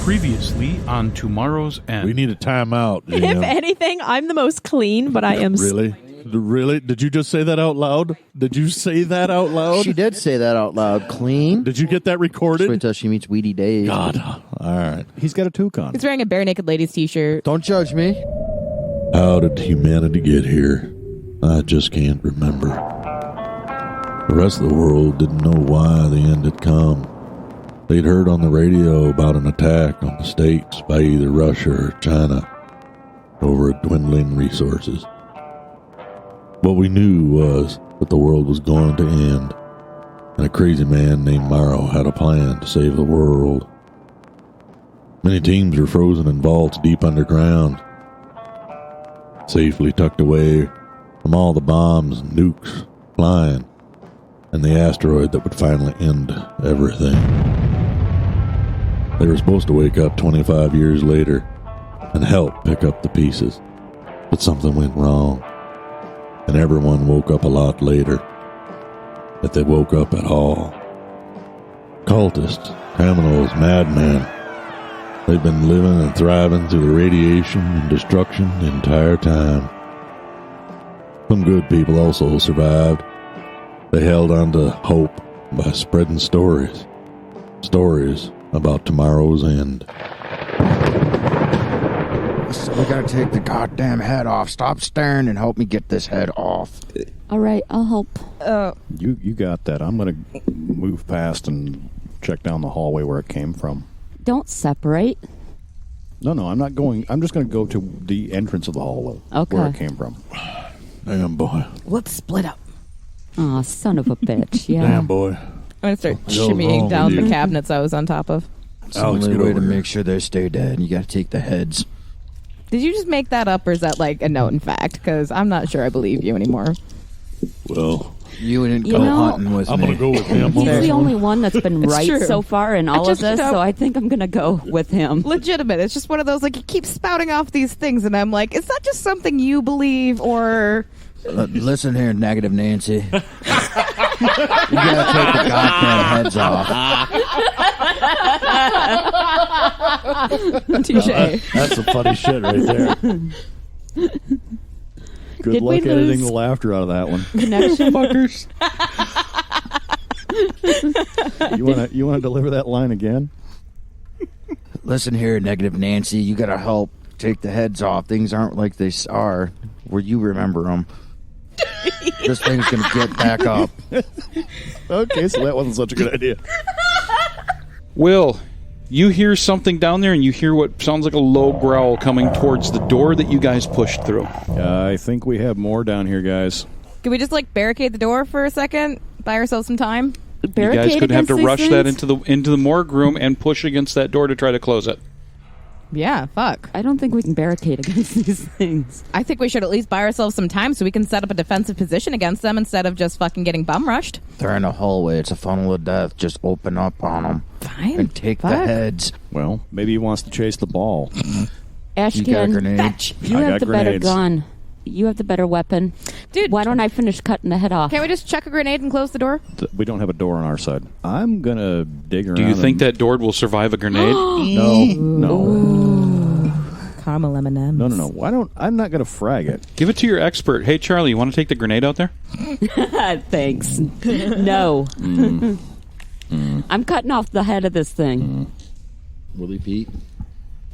Previously on Tomorrow's End. We need a timeout. If anything, I'm the most clean, but I am... Really? Really? Did you just say that out loud? Did you say that out loud? She did say that out loud. Clean. Did you get that recorded? Just wait till she meets Weedy Dave. God. All right. He's got a toucan. He's wearing a Bare Naked Ladies t-shirt. Don't judge me. How did humanity get here? I just can't remember. The rest of the world didn't know why the end had come. They'd heard on the radio about an attack on the States by either Russia or China over dwindling resources. What we knew was that the world was going to end, and a crazy man named Morrow had a plan to save the world. Many teams were frozen in vaults deep underground, safely tucked away from all the bombs and nukes flying, and the asteroid that would finally end everything. They were supposed to wake up 25 years later and help pick up the pieces, but something went wrong. And everyone woke up a lot later, if they woke up at all. Cultists, criminals, madmen. They've been living and thriving through the radiation and destruction the entire time. Some good people also survived. They held on to hope by spreading stories. Stories about tomorrow's end. So we gotta take the goddamn head off. Stop staring and help me get this head off. All right, I'll help. You got that. I'm going to move past and check down the hallway where it came from. Don't separate. No, I'm not going. I'm just going to go to the entrance of the hallway where it came from. Damn, boy. Let's split up. Aw, son of a bitch. Yeah. Damn, boy. I'm going to start What's wrong shimmying down with the you? cabinets I was on top of. It's the Alex, only get way over to here. make sure they stay dead. You gotta take the heads. Did you just make that up, or is that like a note in fact? Because I'm not sure I believe you anymore. Well, You didn't You go know, hunting with I'm me. going to go with him. He's the only one that's been It's right true. so far in all of this, so I think I'm going to go with him. Legitimate. It's just one of those, like, you keep spouting off these things, and I'm like, is that just something you believe, or... Listen here, Negative Nancy. You gotta take the goddamn heads off. Touche. That's some funny shit right there. Good Did we luck editing lose the laughter out of that one. connection? Fuckers. You want to deliver that line again? Listen here, Negative Nancy. You gotta help take the heads off. Things aren't like they are where you remember them. This thing's gonna get back up. Okay, so that wasn't such a good idea. Will, you hear something down there, and you hear what sounds like a low growl coming towards the door that you guys pushed through. I think we have more down here, guys. Can we just, like, barricade the door for a second? Buy ourselves some time? You guys could have to rush that into the morgue room and push against that door to try to close it. Yeah, fuck. I don't think we can barricade against these things. I think we should at least buy ourselves some time so we can set up a defensive position against them instead of just fucking getting bum rushed. They're in a hallway. It's a funnel of death. Just open up on them Fine. and take the Fuck. heads. Well, maybe he wants to chase the ball. You got a Ashcan, grenade? Fetch. you I have got the better grenades. gun. You have the better weapon. Dude, Why don't I finish cutting the head off? can't we just chuck a grenade and close the door? We don't have a door on our side. I'm going to dig around. Do you think and- that door will survive a grenade? No. Caramel M&Ms. No. I'm not going to frag it. Give it to your expert. Hey, Charlie, you want to take the grenade out there? Thanks. No. I'm cutting off the head of this thing. Willie Pete.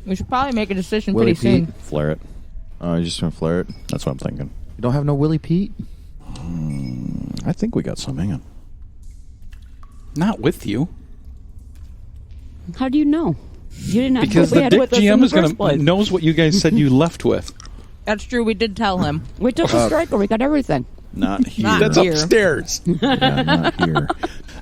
We should probably make a decision Willie pretty soon. Pete. Flare it. Oh, you just gonna flare it? That's what I'm thinking. You don't have no Willie Pete? I think we got some. Hang on. Not with you. How do you know? You didn't have Because what we the had Dick with us in GM the is going first to place. knows what you guys said you left with. That's true. We did tell him. We took a striker. We got everything. Not here. Not That's here. upstairs. Yeah, not here.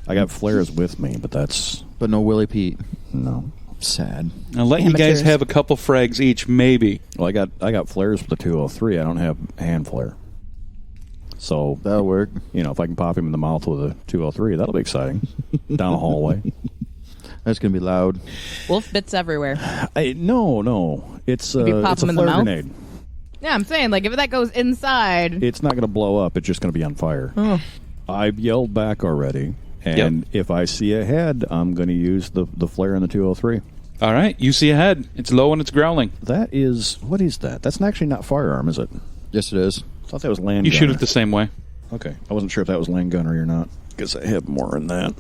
I got flares with me, but that's But no Willie Pete. no. Sad. I'll let you guys Amateurs. have a couple frags each, maybe. Well, I got flares with the 203. I don't have hand flare. So That'll work. if I can pop him in the mouth with a 203, that'll be exciting. Down the hallway. That's gonna be loud. Wolf bits everywhere. No. It's If you pop it's a him in the flare mouth? grenade. Yeah, I'm saying, like, if that goes inside... It's not going to blow up. It's just going to be on fire. Oh. I've yelled back already, and if I see a head, I'm going to use the flare in the 203. All right, you see ahead. It's low and it's growling. That is... What is that? That's actually not firearm, is it? Yes, it is. I thought that was land You gunner. shoot it the same way. Okay. I wasn't sure if that was land gunnery or not. Guess I have more than that.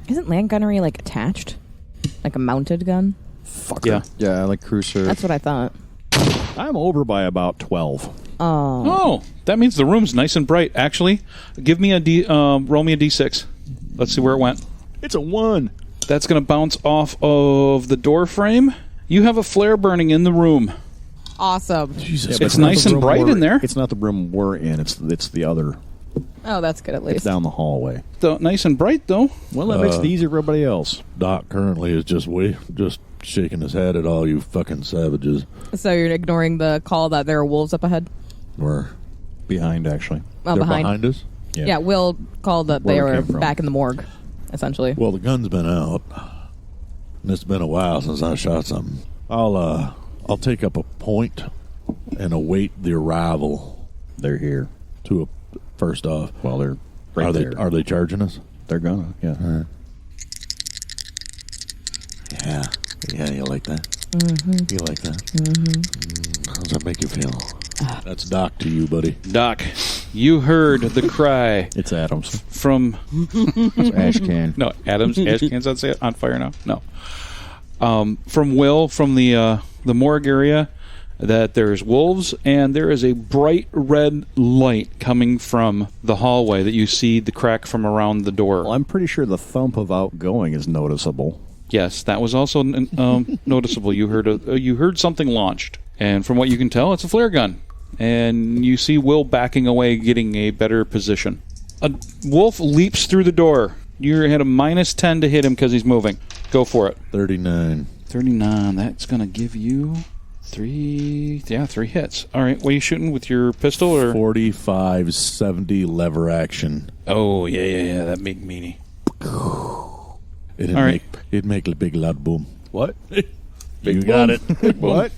Isn't land gunnery like attached? Like a mounted gun? Fucker. Yeah. Yeah, I like cruiser. That's what I thought. I'm over by about 12. Oh, that means the room's nice and bright. Actually, give me roll me a d6. Let's see where it went. It's a 1. That's going to bounce off of the door frame. You have a flare burning in the room. Awesome. Jesus, but it's not nice the and room bright in there. It's not the room we're in. It's the other. Oh, that's good at It's least. down the hallway. Nice and bright, though. Well, that makes it easier for everybody else. Doc currently is just shaking his head at all you fucking savages. So you're ignoring the call that there are wolves up ahead? We're Behind, actually. Oh, they're behind. behind us. Yeah, Will called that they Where we were came from. back in the morgue, essentially. Well, the gun's been out, and it's been a while since I shot something. I'll take up a point and await the arrival. They're here. First off, Well, they're right are they there. are they charging us? They're gonna, yeah. Yeah, you like that? Mm-hmm. You like that? Mm-hmm. How does that make you feel? That's Doc to you, buddy. Doc, you heard the cry It's Adams. from... It's ash can. No, Adam's ash cans on fire now? No. From Will, from the morgue area, that there's wolves, and there is a bright red light coming from the hallway that you see the crack from around the door. Well, I'm pretty sure the thump of outgoing is noticeable. Yes, that was also noticeable. You heard something launched, and from what you can tell, it's a flare gun. And you see Will backing away, getting a better position. A wolf leaps through the door. You had a -10 to hit him because he's moving. Go for it. 39. 39. That's going to give you 3 hits. All right, what are you shooting with your pistol? Or 45-70 lever action. Oh, yeah. That big meanie. It'd All right. make a big loud boom. What? You got it. What?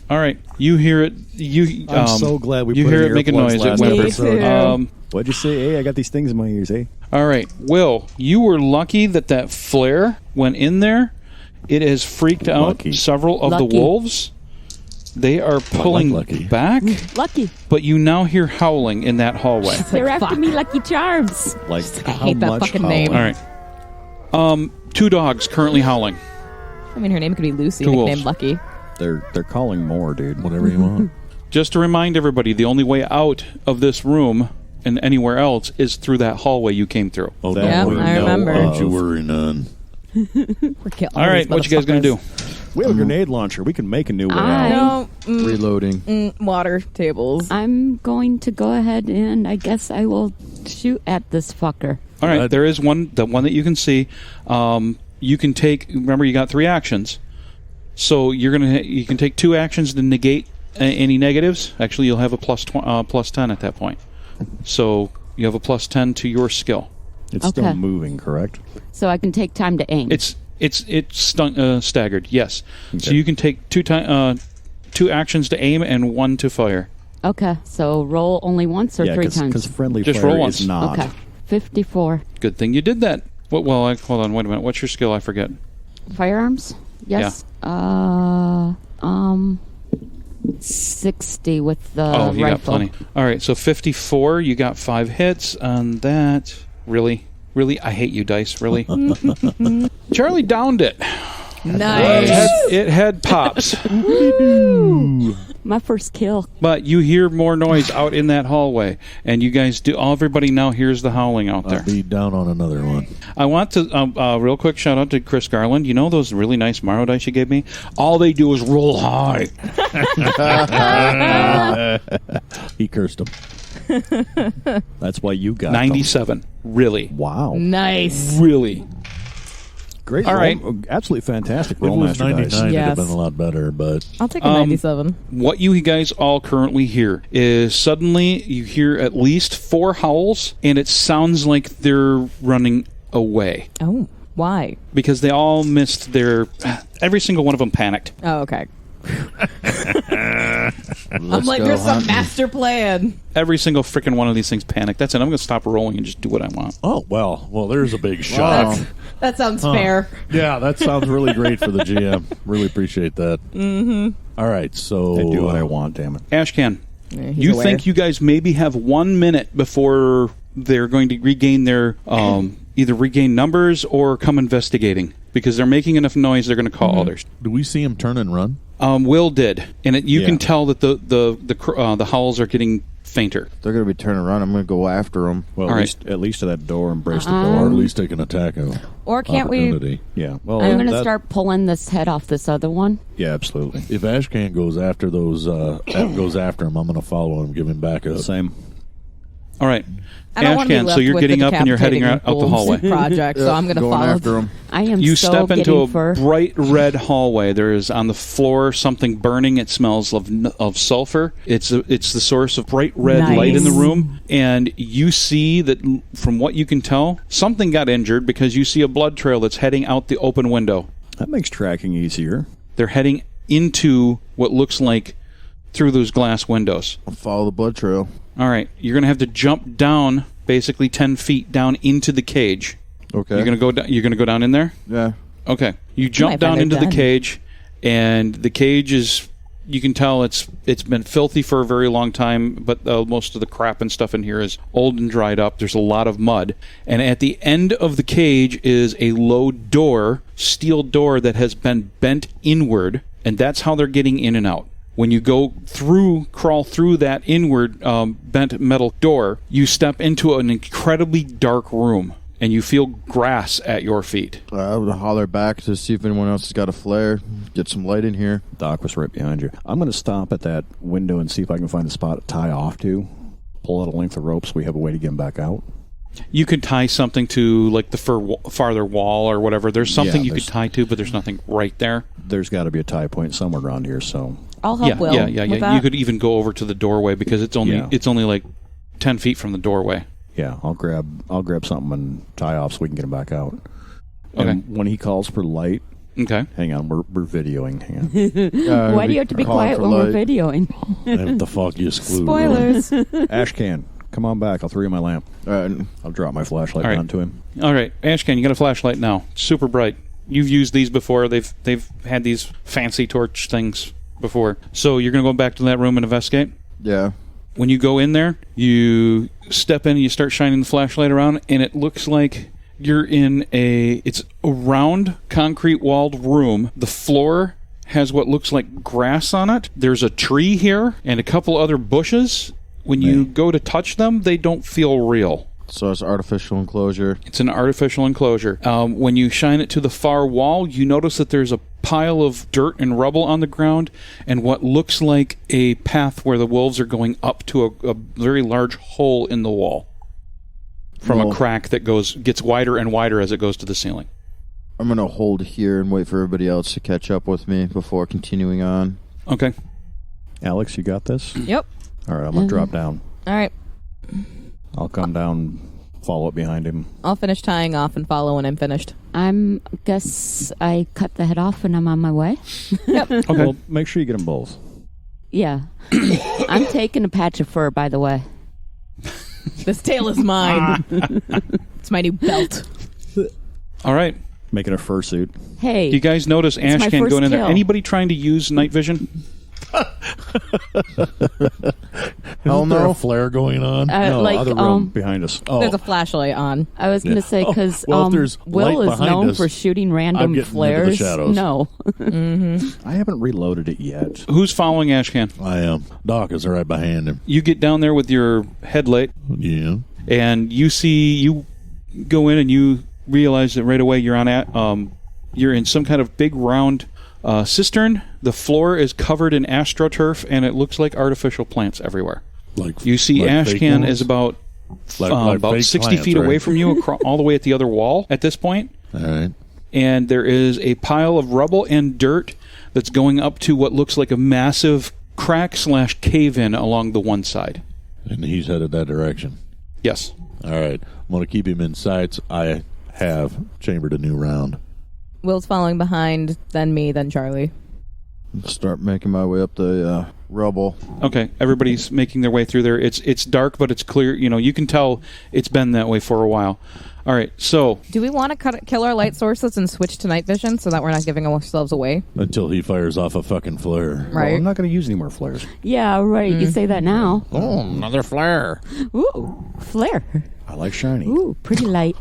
All right, you hear it. I'm so glad we you put hear in it make a earplugs noise. It last whimpers. episode. What'd you say? Hey, I got these things in my ears, eh? All right, Will, you were lucky that flare went in there. It has freaked out Lucky. several of Lucky. the wolves. They are pulling lucky. back, Lucky. but you now hear howling in that hallway. They're after fuck. me, Lucky Charms. Like, I hate that fucking name. All right. 2 dogs currently howling. I mean, her name could be Lucy, Two nicknamed wolves. Lucky. They're calling more, dude. Whatever you want. Just to remind everybody, the only way out of this room and anywhere else is through that hallway you came through. Oh, Yeah, don't worry. I remember. Don't you worry none. We're killing All right, what you guys going to do? We have a grenade launcher. We can make a new way I- out. No, Reloading. water tables. I'm going to go ahead and I guess I will shoot at this fucker. All right, there is one, the one that you can see. You can take. Remember, you got 3 actions, so you can take 2 actions to negate any negatives. Actually, you'll have a plus 10 at that point. So you have a plus 10 to your skill. It's Okay. still moving, correct? So I can take time to aim. It's staggered. Yes. So you can take 2 actions to aim and 1 to fire. Okay, so roll only once or 3 because times? friendly Just fire roll once. is not. Okay, 54. Good thing you did that. Hold on. Wait a minute. What's your skill? I forget. Firearms? Yes. 60 with the Oh, you got rifle. plenty. All right, so 54. You got 5 hits on that. Really? I hate you, dice. Really? Charlie downed it. Nice. It had pops, My first kill. but you hear more noise out in that hallway, and you guys do. Everybody now hears the howling out there. I'll be down on another one. I want to real quick shout out to Chris Garland. You know those really nice Morrow dice you gave me? All they do is roll high. He cursed him. That's why you got 97. Really, them. Wow. Nice. really. Great. All roll. right. Absolutely fantastic. If it Roll was master 99, dice. it'd Yes. have been a lot better, but I'll take a 97. What you guys all currently hear is suddenly you hear at least 4 howls, and it sounds like they're running away Oh, why? because they all missed their. Every single one of them panicked. Oh, okay. I'm like, there's some master plan. Every single freaking one of these things panic. That's it. I'm going to stop rolling and just do what I want. Oh, well, there's a big shot. That sounds fair. Yeah, that sounds really great for the GM. Really appreciate that. Mm-hmm. All right, so... I do what I want, damn it. Ashcan, He's you aware. think you guys maybe have 1 minute before they're going to regain their... either regain numbers or come investigating. Because they're making enough noise, they're going to call others. Do we see him turn and run? Will did. And you can tell that the howls are getting fainter. They're going to be turning around. I'm going to go after them. Well, All at least to that door, embrace the Or door. at least take an attack of Or can't we... opportunity. Yeah, well, I'm going to start pulling this head off this other one. Yeah, absolutely. If Ashcan goes after goes after him, I'm going to follow him, give him back up. Same. All right. I don't want to be Ashcan, left so you're with getting the up and you're heading out the decapitating hallway. wolves project, so I'm going to Going follow after them. I am You so step into getting a for... bright red hallway. There is on the floor something burning. It smells of sulfur. It's the source of bright red Nice. light in the room. And you see that, from what you can tell, something got injured because you see a blood trail that's heading out the open window. That makes tracking easier. They're heading into what looks like through those glass windows. I'll follow the blood trail. All right, you're going to have to jump down basically 10 feet down into the cage. Okay. You're going to go down in there? Yeah. Okay. You might jump find down they're into the done. cage, and the cage is, you can tell it's been filthy for a very long time, but most of the crap and stuff in here is old and dried up. There's a lot of mud. And at the end of the cage is a low door, steel door that has been bent inward, and that's how they're getting in and out. When you crawl through that inward bent metal door, you step into an incredibly dark room, and you feel grass at your feet. I would holler back to see if anyone else has got a flare. Get some light in here. Doc was right behind you. I'm going to stop at that window and see if I can find a spot to tie off to. Pull out a length of rope so we have a way to get him back out. You could tie something to like the farther wall or whatever. There's something you could there's- tie to, but there's nothing right there. There's got to be a tie point somewhere around here, so... I'll help Will with You that. could even go over to the doorway because it's only like 10 feet from the doorway. Yeah, I'll grab something and tie off so we can get him back out. Okay. And when he calls for light, Okay. hang on, we're videoing. Hang on. Why do you have to be quiet when we're videoing? What the fuck you screwed? Spoilers. Ashcan, come on back. I'll throw you my lamp. All right. I'll drop my flashlight All right. down to him. All right, Ashcan, you got a flashlight now. Super bright. You've used these before. They've had these fancy torch things before. So you're going to go back to that room and investigate? Yeah. When you go in there, you step in and you start shining the flashlight around, and it looks like you're in it's a round, concrete-walled room. The floor has what looks like grass on it. There's a tree here and a couple other bushes. When you go to touch them, they don't feel real. So it's artificial enclosure. It's an artificial enclosure. When you shine it to the far wall, you notice that there's a pile of dirt and rubble on the ground and what looks like a path where the wolves are going up to a very large hole in the wall from a crack that gets wider and wider as it goes to the ceiling. I'm going to hold here and wait for everybody else to catch up with me before continuing on. Okay. Alex, you got this? Yep. All right, I'm going to drop down. All right. I'll come down, follow up behind him. I'll finish tying off and follow when I'm finished. Guess I cut the head off and I'm on my way. Okay. Well, make sure you get them both. Yeah. I'm taking a patch of fur, by the way. This tail is mine. It's my new belt. All right. Making a fursuit. Hey. You guys notice It's my Ashcan first going in there. kill. Anybody trying to use night vision? Isn't there a flare going on? No, like, other room behind us. Oh, There's a flashlight on. I was going to say, because well, if there's Will light is behind known us, for shooting I'm random getting into the flares. shadows. No. I haven't reloaded it yet. Who's following Ashcan? I am. Doc is right behind him. You get down there with your headlight, Yeah. and you go in and you realize that right away you're in some kind of big round cistern. The floor is covered in astroturf, and it looks like artificial plants everywhere. Like You see like fake Ashcan ones? is about Like about fake 60 plants, feet right? away from you, all the way at the other wall at this point. All right. And there is a pile of rubble and dirt that's going up to what looks like a massive crack/cave-in along the one side. And he's headed that direction. Yes. All right. I'm going to keep him in sights. I have chambered a new round. Will's following behind, then me, then Charlie. Start making my way up the rubble. Okay, everybody's making their way through there. It's dark, but it's clear. You can tell it's been that way for a while. All right, so Do we want to kill our light sources and switch to night vision so that we're not giving ourselves away? Until he fires off a fucking flare. Well, Right. I'm not going to use any more flares. Yeah, right. You say that now. Oh, another flare. Ooh, flare. I like shiny. Ooh, pretty light.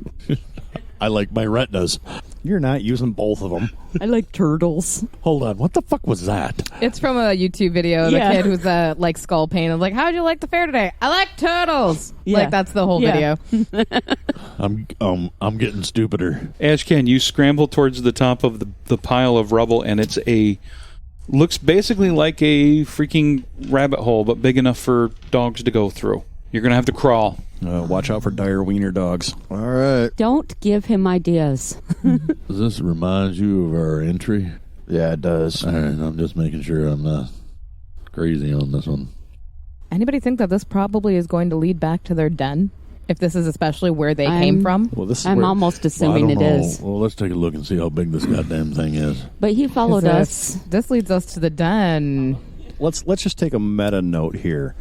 I like my retinas. You're not using both of them. I like turtles. Hold on, what the fuck was that? It's from a YouTube video. The Yeah. kid who's like skull paint is like, "How'd you like the fair today?" I like turtles. Yeah. Like that's the whole Yeah. video. I'm getting stupider. Ashcan, you scramble towards the top of the pile of rubble, and it's looks basically like a freaking rabbit hole, but big enough for dogs to go through. You're going to have to crawl. Watch out for dire wiener dogs. All right. Don't give him ideas. Does this remind you of our entry? Yeah, it does. All right, I'm just making sure I'm not crazy on this one. Anybody think that this probably is going to lead back to their den? If this is especially where they came from? Well, this is I'm where, almost Well, I assuming don't it know. is. Well, let's take a look and see how big this goddamn thing is. But he followed us. This leads us to the den. let's just take a meta note here.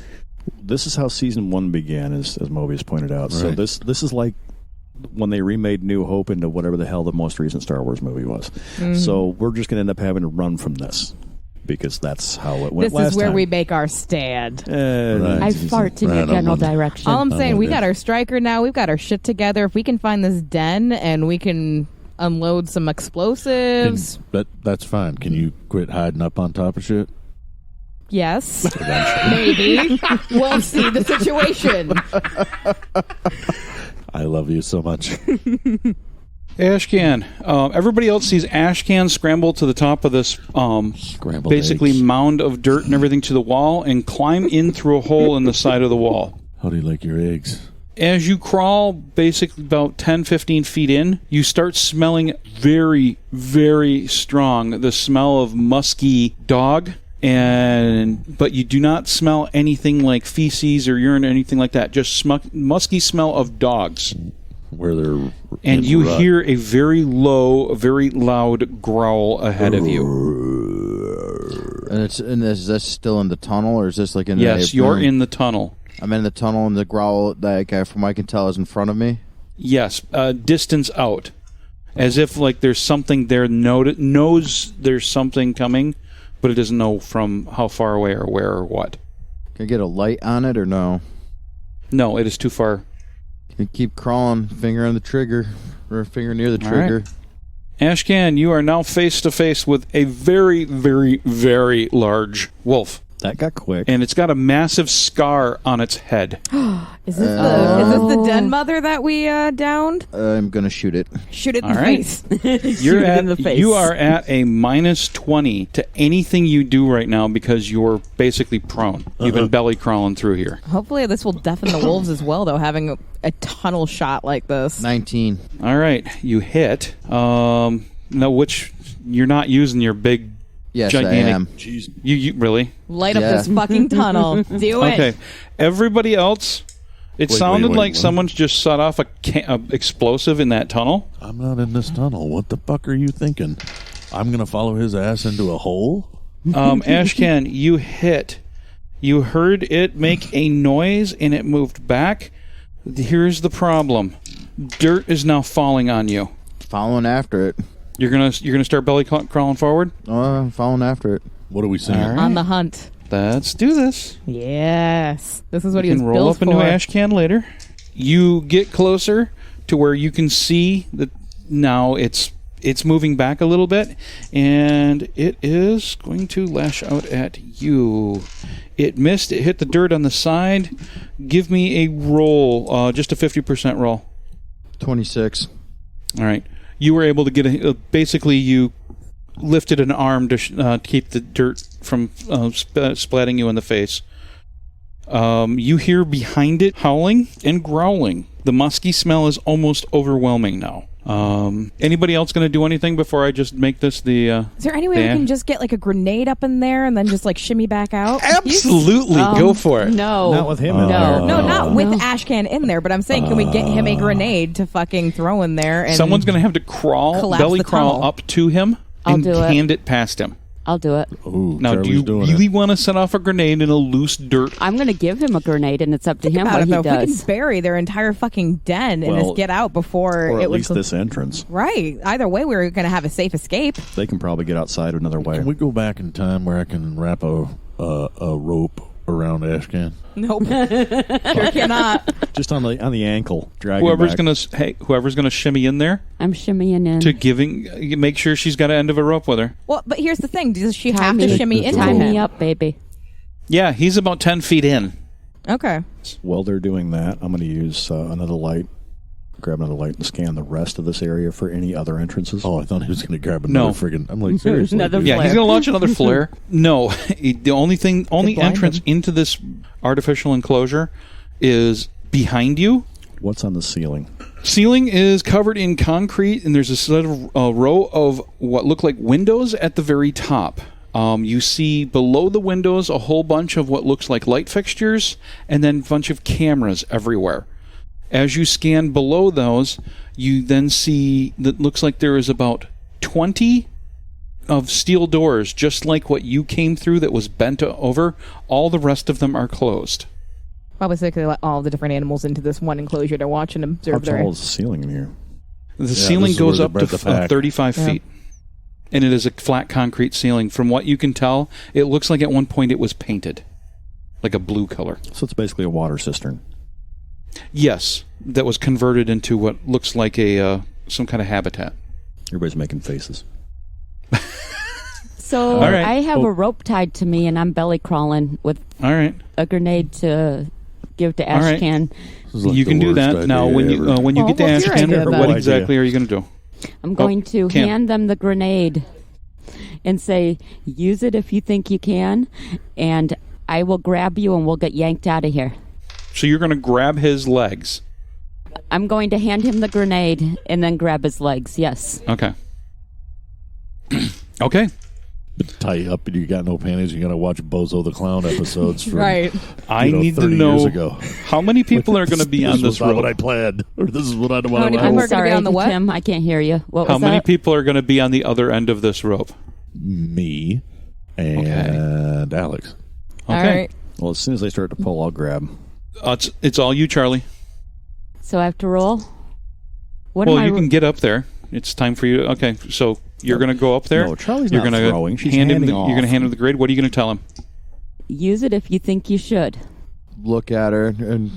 This is how season 1 began, as Mobius pointed out. So Right. this is like when they remade New Hope into whatever the hell the most recent Star Wars movie was. So we're just going to end up having to run from this because that's how it went This last is where time. we make our stand. Right. I fart in Right, your I'm general on- direction. All I'm saying, we with got you. our striker now. We've got our shit together. If we can find this den and we can unload some explosives, That's fine. Can you quit hiding up on top of shit? yes, maybe we'll see the situation. I love you so much. Ashcan. Everybody else sees Ashcan scramble to the top of this Scrambled basically eggs. mound of dirt and everything to the wall and climb in through a hole in the side of the wall. How do you like your eggs? As you crawl basically about 10, 15 feet in, you start smelling very, very strong the smell of musky dog. But you do not smell anything like feces or urine or anything like that. Just musky smell of dogs. Where they're And in you rut. hear a very low, very loud growl ahead of you. And is this still in the tunnel, or is this like in the Yes, you're in the tunnel. I'm in the tunnel, and the growl that from what I can tell is in front of me. Yes, distance out. As if like there's something there, knows there's something coming, but it doesn't know from how far away or where or what. Can I get a light on it or no? No, it is too far. Can you keep crawling, finger on the trigger, or finger near the All right. trigger. Ashcan, you are now face to face with a very, very, very large wolf. That got quick. And it's got a massive scar on its head. Is this the den mother that we downed? I'm gonna shoot it. Shoot it in All the right. face. You're Shoot it at in the face. You are at a minus 20 to anything you do right now because you're basically prone. You've been belly crawling through here. Hopefully, this will deafen the wolves as well, though. Having a tunnel shot like this. 19. All right, you hit. No, which you're not using your big. Yes, Gigantic. I am. Jeez. You really? Light up Yeah. this fucking tunnel. Do it. Okay. Everybody else. It Wait, sounded wait, like what? someone's just set off a explosive in that tunnel. I'm not in this tunnel. What the fuck are you thinking? I'm gonna follow his ass into a hole? Ashcan, you hit. You heard it make a noise and it moved back. Here's the problem. Dirt is now falling on you. Following after it. You're gonna start belly crawling forward. Oh, I'm following after it. What are we seeing? All right. On the hunt. Let's do this. Yes. This is what You he was can roll built up into for. Ashcan later. You get closer to where you can see that now it's moving back a little bit, and it is going to lash out at you. It missed. It hit the dirt on the side. Give me a roll, just a 50% roll. 26. All right. You were able to get basically you lifted an arm to keep the dirt from splatting you in the face. You hear behind it howling and growling. The musky smell is almost overwhelming now. Anybody else going to do anything before I just make this the... Is there any way we Dan? can just get like a grenade up in there and then just like shimmy back out? Absolutely. Go for it. No. Not with him in No. there. No, not with No. Ashcan in there, but I'm saying, can we get him a grenade to fucking throw in there? And Someone's going to have to collapse belly the crawl tunnel. up to him I'll and do it. hand it past him. I'll do it. Ooh, Now, do Charlie's you doing really it. want to set off a grenade in a loose dirt? I'm going to give him a grenade, and it's up to him About what it, he though. If we does. can bury their entire fucking den and Well, just get out before Or it at was least this entrance. right. Either way, we were going to have a safe escape. They can probably get outside another way. Can we go back in time where I can wrap a rope around Ashcan? Nope, sure cannot. Just on the ankle, drag Whoever's him back. gonna shimmy in there I'm shimmying in. to make sure she's got an end of a rope with her. Well, but here's the thing: does she Tie have me- to shimmy into Tie him? me up, baby. Yeah, he's about 10 feet in. Okay. While they're doing that, I'm going to use another light, grab another light, and scan the rest of this area for any other entrances. Oh, I thought he was going to grab No. another friggin'. I'm like, seriously. Another dude? Yeah, flare. he's gonna launch another flare. No, the only blind entrance him. into this artificial enclosure is behind you. What's on the ceiling? Ceiling is covered in concrete, and there's a sort of row of what look like windows at the very top. You see below the windows a whole bunch of what looks like light fixtures, and then a bunch of cameras everywhere. As you scan below those, you then see that looks like there is about 20 of steel doors, just like what you came through that was bent over. All the rest of them are closed. Probably so they could let all the different animals into this one enclosure to watch and How observe their. tall is the ceiling in here? The this ceiling is goes where up they to bred the pack. 35 Yeah. feet. And it is a flat concrete ceiling. From what you can tell, it looks like at one point it was painted. Like a blue color. So it's basically a water cistern. Yes, that was converted into what looks like a some kind of habitat. Everybody's making faces. So All right. I have Oh. a rope tied to me, and I'm belly crawling with All right. a grenade to give to All right. Ashcan. This is like You the can do worst that. idea Now, when you ever. when you Well, get to what's your Ashcan, idea of what that? exactly are you going to do? I'm going to Cam. hand them the grenade and say, use it if you think you can, and I will grab you and we'll get yanked out of here. So you're going to grab his legs. I'm going to hand him the grenade and then grab his legs, yes. Okay. Okay. tie you up and you got no panties. You got to watch Bozo the Clown episodes from Right. I need to 30 know years ago. how many people are going to be on was this not road. what I planned, or this is what I How many want. people I'm are gonna sorry, be on the what? Tim, I can't hear you. What How was many that? people are going to be on the other end of this rope? Me and Alex. All Okay. right. Well, as soon as they start to pull, I'll grab. It's all you, Charlie. So I have to roll? What Well, am I you can get up there. It's time for you. Okay, so you're going to go up there. No, Charlie's you're not gonna throwing. She's hand him. handing You're going to off. hand him the grade. What are you going to tell him? use it if you think you should. Look at her and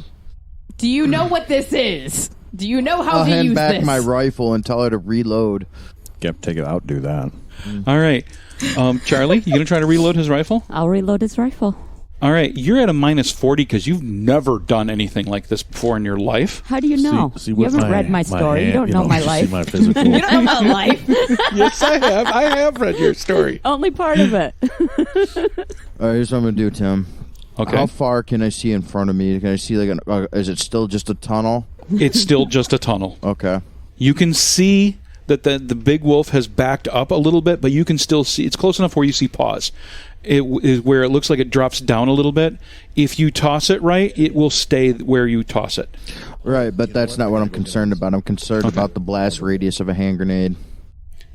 Do you know what this is? Do you know how I'll to hand use back this? my rifle and tell her to reload. Take it out, do that. All right, Charlie, you going to try to reload his rifle? I'll reload his rifle. All right, you're at a -40 because you've never done anything like this before in your life. How do you know? See you what haven't read my story. hand, you don't know my see life. my physical. You don't know about life. Yes, I have. I have read your story. Only part of it. All right, here's what I'm gonna do, Tim. Okay, How far can I see in front of me? Can I see like is it still just a tunnel? it's still just a tunnel. Okay. You can see that the big wolf has backed up a little bit, but you can still see. It's close enough where you see paws. It is where it looks like it drops down a little bit. If you toss it right, it will stay where you toss it. Right, but that's not what I'm concerned about. I'm concerned about the blast radius of a hand grenade.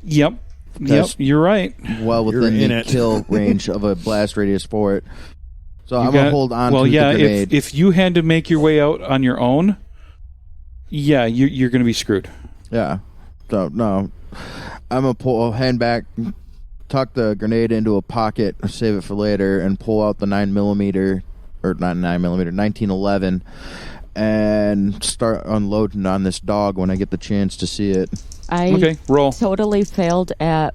Yep. Yep, That's- you're right. Well You're within in the it. kill range of a blast radius for it. So I'm You gonna got- hold on well, to yeah, the grenade. if you had to make your way out on your own, yeah, you're going to be screwed. Yeah. So no, I'm gonna pull hand back, tuck the grenade into a pocket, save it for later, and pull out the 9mm or not 9mm, 1911, and start unloading on this dog when I get the chance to see it. I Okay, roll. totally failed at.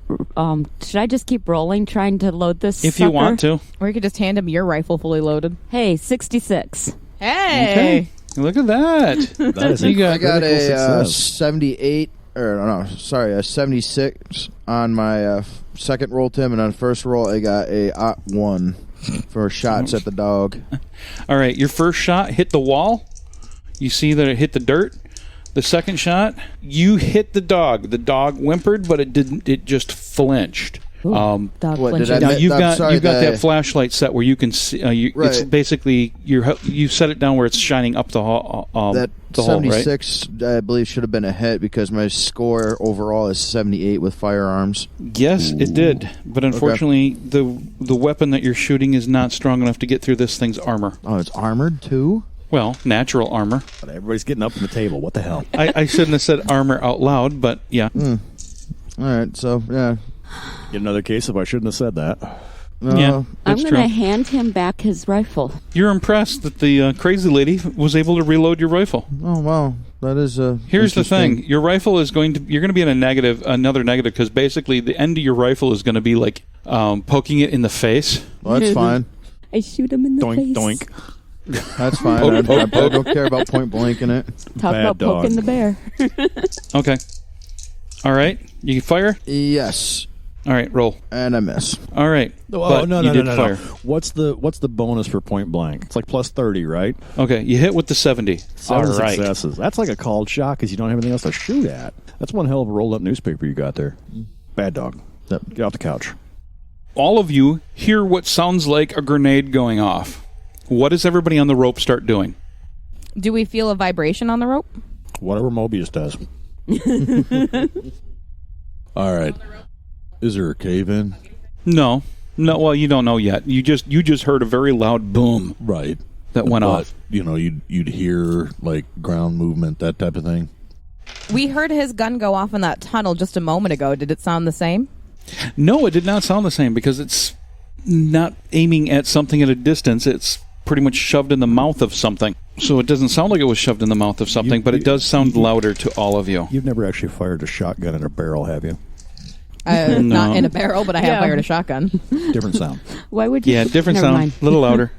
Should I just keep rolling trying to load this? If you sucker? want to. Or you could just hand him your rifle fully loaded. Hey, 66. Hey. Okay. Look at that. That is You got- I got critical a success. 78 or no, sorry, a 76 on my second roll, Tim, and on the first roll I got a 1 for shots at the dog. All right, your first shot hit the wall. You see that it hit the dirt. The second shot, you hit the dog. The dog whimpered, but it didn't. It just flinched. Dog What, did flinching. I Now admit- you've I'm got sorry, you've got the- that flashlight set where you can see. It's Right. basically you set it down where it's shining up the hall. That the hole, right? 76, I believe, should have been a hit because my score overall is 78 with firearms. Yes, it did. But unfortunately, the weapon that you're shooting is not strong enough to get through this thing's armor. Oh, it's armored too? Well, natural armor. But everybody's getting up from the table. What the hell? I shouldn't have said armor out loud, but yeah. All right, so, yeah. Get another case if I shouldn't have said that. No, Yeah. I'm That's going to true. hand him back his rifle. You're impressed that the crazy lady was able to reload your rifle. Oh, wow. That is Here's the interesting. thing: your rifle is you're going to be in another negative, because basically the end of your rifle is going to be like poking it in the face. Well, that's fine. I shoot him in the Doink, face. doink. That's fine. I don't care about point blank in it. Talk Bad about dog. poking the bear. Okay. All right. You can fire. Yes, All right. Roll. and I miss. All right. Oh, But no, you no, did no, no, fire. no. What's the bonus for point blank? It's like plus 30, right? Okay. You hit with the 70. Seven All right. successes. That's like a called shot because you don't have anything else to shoot at. That's one hell of a rolled up newspaper you got there. Bad dog. Get off the couch. All of you hear what sounds like a grenade going off. What does everybody on the rope start doing? Do we feel a vibration on the rope? Whatever Mobius does. All right. Is there a cave in? No. Well, you don't know yet. You just heard a very loud boom Right. that went But, off. you know, you'd hear like ground movement, that type of thing. We heard his gun go off in that tunnel just a moment ago. Did it sound the same? No, it did not sound the same because it's not aiming at something at a distance. It's pretty much shoved in the mouth of something. So it doesn't sound like it was shoved in the mouth of something, but it does sound louder to all of you. You've never actually fired a shotgun in a barrel, have you? Not in a barrel, but I have fired a shotgun. Different sound. Why would you? Yeah, different Never sound, mind. a little louder.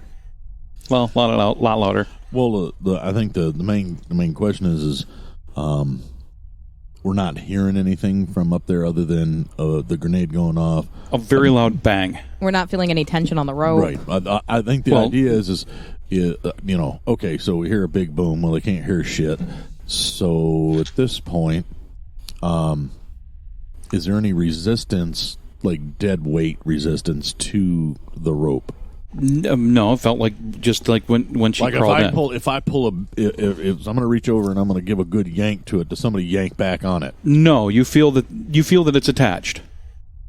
Well, a lot louder. Well, I think the main question is we're not hearing anything from up there other than the grenade going off. A very loud bang. We're not feeling any tension on the rope. Right. I think the idea is okay, so we hear a big boom. Well, they can't hear shit. So at this point, is there any resistance, like dead weight resistance to the rope? No, it felt like just like when she Like crawled in. if I'm going to reach over and I'm going to give a good yank to it, does somebody yank back on it? No, you feel that it's attached.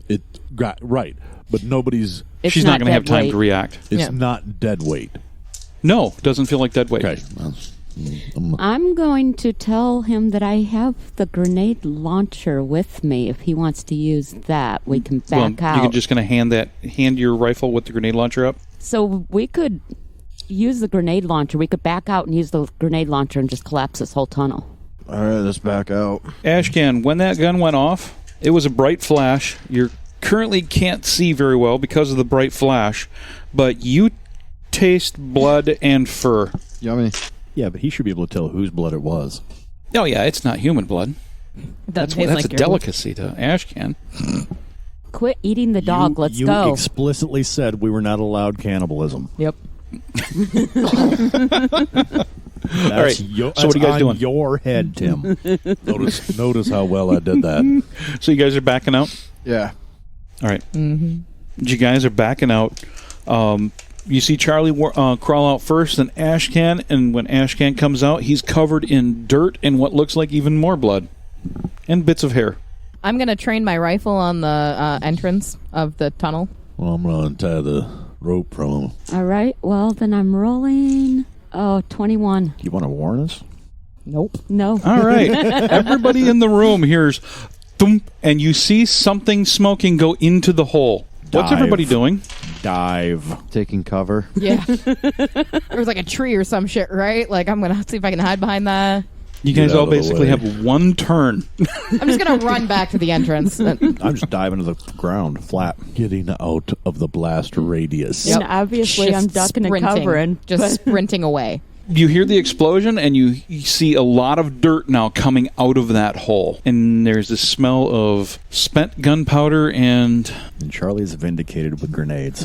It got right, but nobody's. It's She's not going to have dead time weight. to react. It's Yeah. not dead weight. No, doesn't feel like dead weight. Okay. I'm going to tell him that I have the grenade launcher with me. If he wants to use that, we can back out. You're just going to hand your rifle with the grenade launcher up. So we could use the grenade launcher. We could back out and use the grenade launcher and just collapse this whole tunnel. All right, let's back out. Ashcan, when that gun went off, it was a bright flash. You currently can't see very well because of the bright flash, but you taste blood and fur. Yummy. Yeah, but he should be able to tell whose blood it was. Oh yeah, it's not human blood. That's That's a delicacy to Ashcan. Quit eating the dog. Let's you go. explicitly said we were not allowed cannibalism. Yep. That's All right. Your, So what are you guys on doing? your head, Tim. Notice how well I did that. So you guys are backing out? Yeah. All right. Mm-hmm. You guys are backing out. You see Charlie crawl out first, then Ashcan, and when Ashcan comes out, he's covered in dirt and what looks like even more blood and bits of hair. I'm going to train my rifle on the entrance of the tunnel. Well, I'm going to untie the rope from him. All right. Well, then I'm rolling. Oh, 21. You want to warn us? Nope. No. All right. Everybody in the room hears thump, and you see something smoking go into the hole. What's Dive. everybody doing? Dive. Taking cover. Yeah. There was like a tree or some shit, right? Like, I'm going to see if I can hide behind that. You Get guys out all of the basically way. have one turn. I'm just going to run back to the entrance. I'm just diving to the ground flat. Getting out of the blast radius. And obviously I'm ducking and sprinting. covering. Just sprinting away. You hear the explosion, and you see a lot of dirt now coming out of that hole. And there's this smell of spent gunpowder and... And Charlie's vindicated with grenades.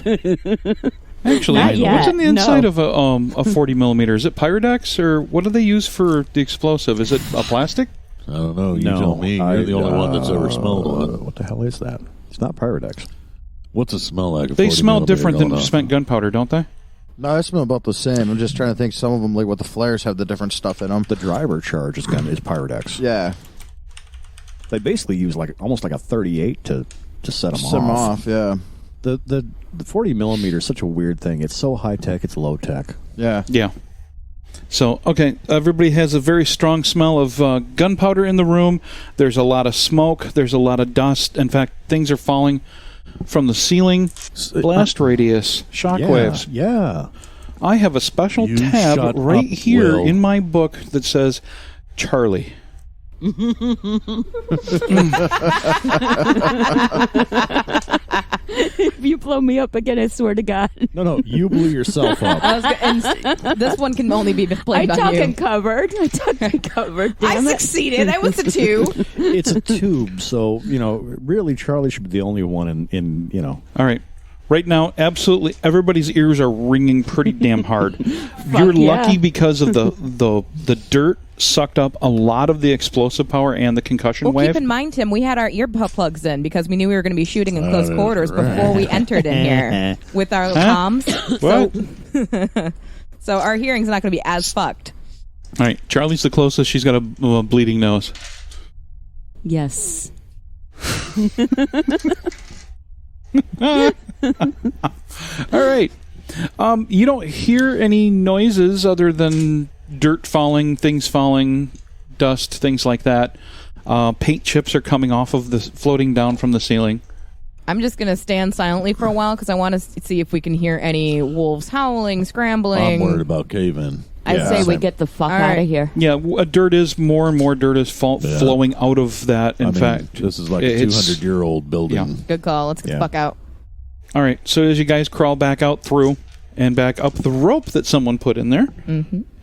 Actually, Not yet, what's on the inside no. of a 40 millimeter? Is it Pyrodex, or what do they use for the explosive? Is it a plastic? I don't know. You No, tell me. You're the only one that's ever smelled one. What the hell is that? It's not Pyrodex. What's it smell like? They smell different than going on? spent gunpowder, don't they? No, I smell about the same. I'm just trying to think. Some of them, like with the flares, have the different stuff in them. The driver charge is Pyrodex. Yeah, They basically use almost like a 38 to set them some off. Yeah, The 40 millimeter is such a weird thing. It's so high tech. It's low tech. yeah. Yeah. So, okay, everybody has a very strong smell of gunpowder in the room. There's a lot of smoke. There's a lot of dust. In fact, things are falling from the ceiling. Blast radius, shockwaves. Yeah. I have a special You tab shut right up, here Will. in my book that says Charlie. If you blow me up again, I swear to God. No, you blew yourself up. And this one can only be I blamed on talk you. and covered. I talk and covered. I Damn it. succeeded. I was a 2. It's a tube, so really, Charlie should be the only one in. All right. Right now, absolutely everybody's ears are ringing pretty damn hard. You're yeah. lucky because of the dirt sucked up a lot of the explosive power and the concussion Well, wave. keep in mind, Tim, we had our ear plugs in because we knew we were going to be shooting in close quarters before we entered in here with our comms. What? So our hearing's not going to be as fucked. All right, Charlie's the closest. She's got a bleeding nose. Yes. All right. You don't hear any noises other than dirt falling, things falling, dust, things like that. Paint chips are coming off of floating down from the ceiling. I'm just going to stand silently for a while because I want to see if we can hear any wolves howling, scrambling. I'm worried about cave-in. I'd Yeah, say we same. get the fuck All out right. of here. Yeah, dirt is more and more dirt is Yeah. flowing out of that. In fact, this is like a it's- 200-year-old building. Yeah. Good call. Let's get the Yeah. fuck out. All right, so as you guys crawl back out through and back up the rope that someone put in there,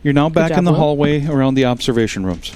you're now back job, in the Will. hallway around the observation rooms.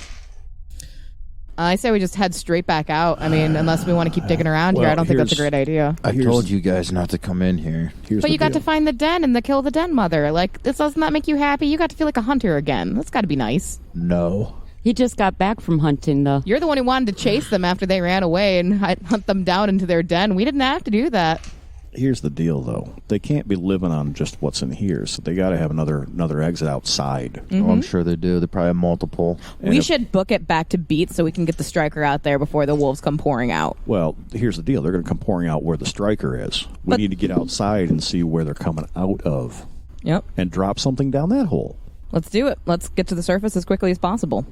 I say we just head straight back out. I mean, unless we want to keep digging around here, Well, I don't think that's a here's- great idea. I Here's- told you guys not to come in here. Here's But the you got deal. to find the den and kill the den mother. Like, this doesn't that make you happy? You got to feel like a hunter again. That's got to be nice. No. He just got back from hunting, though. You're the one who wanted to chase them after they ran away and hunt them down into their den. We didn't have to do that. Here's the deal, though. They can't be living on just what's in here, so they got to have another exit outside. Oh, I'm sure they do. They probably have multiple. We should book it back to beat so we can get the striker out there before the wolves come pouring out. Well, here's the deal. They're going to come pouring out where the striker is. We But- need to get outside and see where they're coming out of Yep. and drop something down that hole. Let's do it. Let's get to the surface as quickly as possible.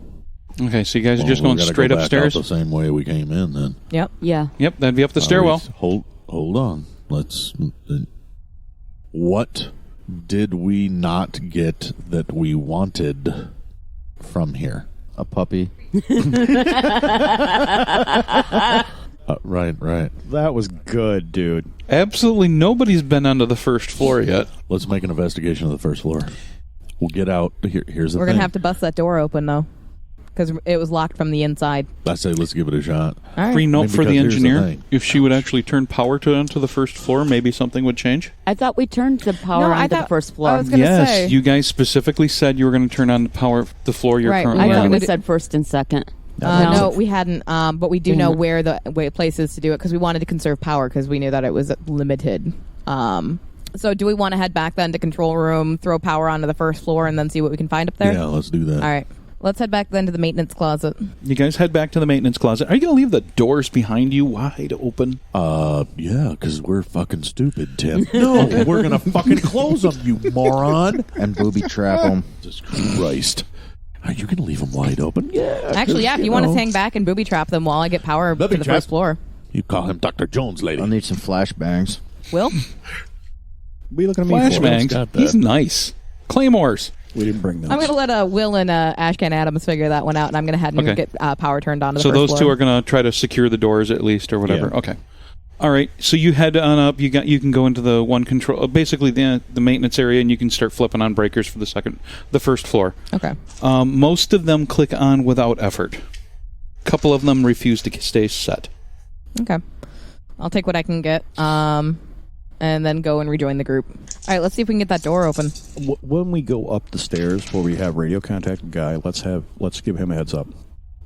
Okay, so you guys are Well, just we going gotta straight go back upstairs? out the same way we came in, then. Yep. Yeah. Yep, that'd be up the stairwell. Hold on. Let's. What did we not get that we wanted from here? A puppy. Right. That was good, dude. Absolutely nobody's been onto the first floor yet. Let's make an investigation of the first floor. We'll get out. Here's the We're thing. going to have to bust that door open, though, because it was locked from the inside. I say let's give it a shot. All right. Free note Maybe for the because here's the engineer. thing. If she would actually turn power onto the first floor, maybe something would change. I thought we turned the power No, I onto the thought- first I floor. was gonna Yes, say. you guys specifically said you were going to turn on the floor you're Right, currently I we thought on. we did- said first and second. No, we hadn't. But we do know Damn it. where the place is to do it because we wanted to conserve power because we knew that it was limited. So do we want to head back then to control room, throw power onto the first floor, and then see what we can find up there? Yeah, let's do that. All right. Let's head back then to the maintenance closet. You guys head back to the maintenance closet. Are you going to leave the doors behind you wide open? Yeah, because we're fucking stupid, Tim. No, we're gonna fucking close them, you moron. And booby trap them. Jesus Christ. Are you gonna leave them wide open? Yeah. Actually, yeah, if you want to hang back and booby trap them while I get power to Booby the trap. first floor. You call him Dr. Jones, lady. I'll need some flashbangs. Will? We looking at me for? Flashbangs. got that. He's nice. Claymores. We didn't bring those. I'm going to let Will and Ashcan Adams figure that one out, and I'm going to head and Okay. get power turned on to the So first those floor. two are going to try to secure the doors at least or whatever. Yeah. Okay. All right. So you head on up. You can go into the one control, basically the maintenance area, and you can start flipping on breakers for the first floor. Okay. Most of them click on without effort. A couple of them refuse to stay set. Okay. I'll take what I can get, and then go and rejoin the group. All right, let's see if we can get that door open. When we go up the stairs where we have radio contact with Guy, let's give him a heads up.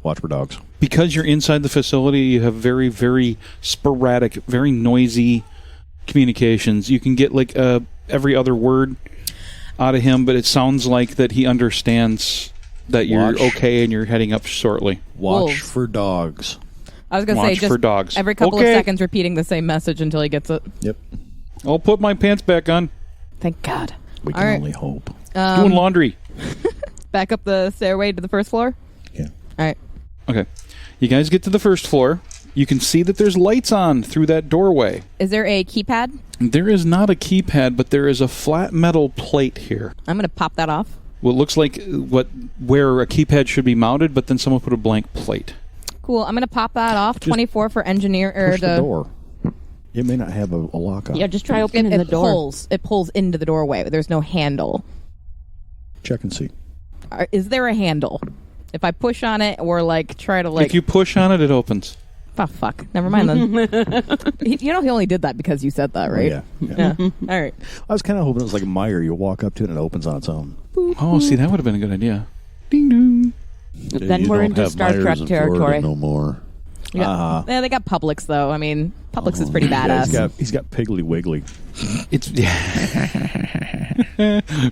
Watch for dogs. Because you're inside the facility, you have very, very sporadic, very noisy communications. You can get like every other word out of him, but it sounds like that he understands that you're okay and you're heading up shortly. Watch Wolves. for dogs. I was going to say, Watch just for dogs. every couple of seconds repeating the same message until he gets it. Yep. I'll put my pants back on. Thank God. We All can right. only hope. Doing laundry. Back up the stairway to the first floor? Yeah. All right. Okay. You guys get to the first floor. You can see that there's lights on through that doorway. Is there a keypad? There is not a keypad, but there is a flat metal plate here. I'm going to pop that off. What looks like where a keypad should be mounted, but then someone put a blank plate. Cool. I'm going to pop that off. 24 for engineer. Push the door. It may not have a lock on. Yeah, just try opening the door. It pulls into the doorway. There's no handle. Check and see. Is there a handle? If I push on it or like try to like... If you push on it, it opens. Oh, fuck. Never mind then. He only did that because you said that, right? Yeah. All right. I was kind of hoping it was like a Meyer. You walk up to it and it opens on its own. Oh, see, that would have been a good idea. Ding dong. Then You we're don't into have Star Myers Trek in territory. Florida no more. Yeah. Yeah, they got Publix though. I mean, Publix is pretty badass. He's got Piggly Wiggly. It's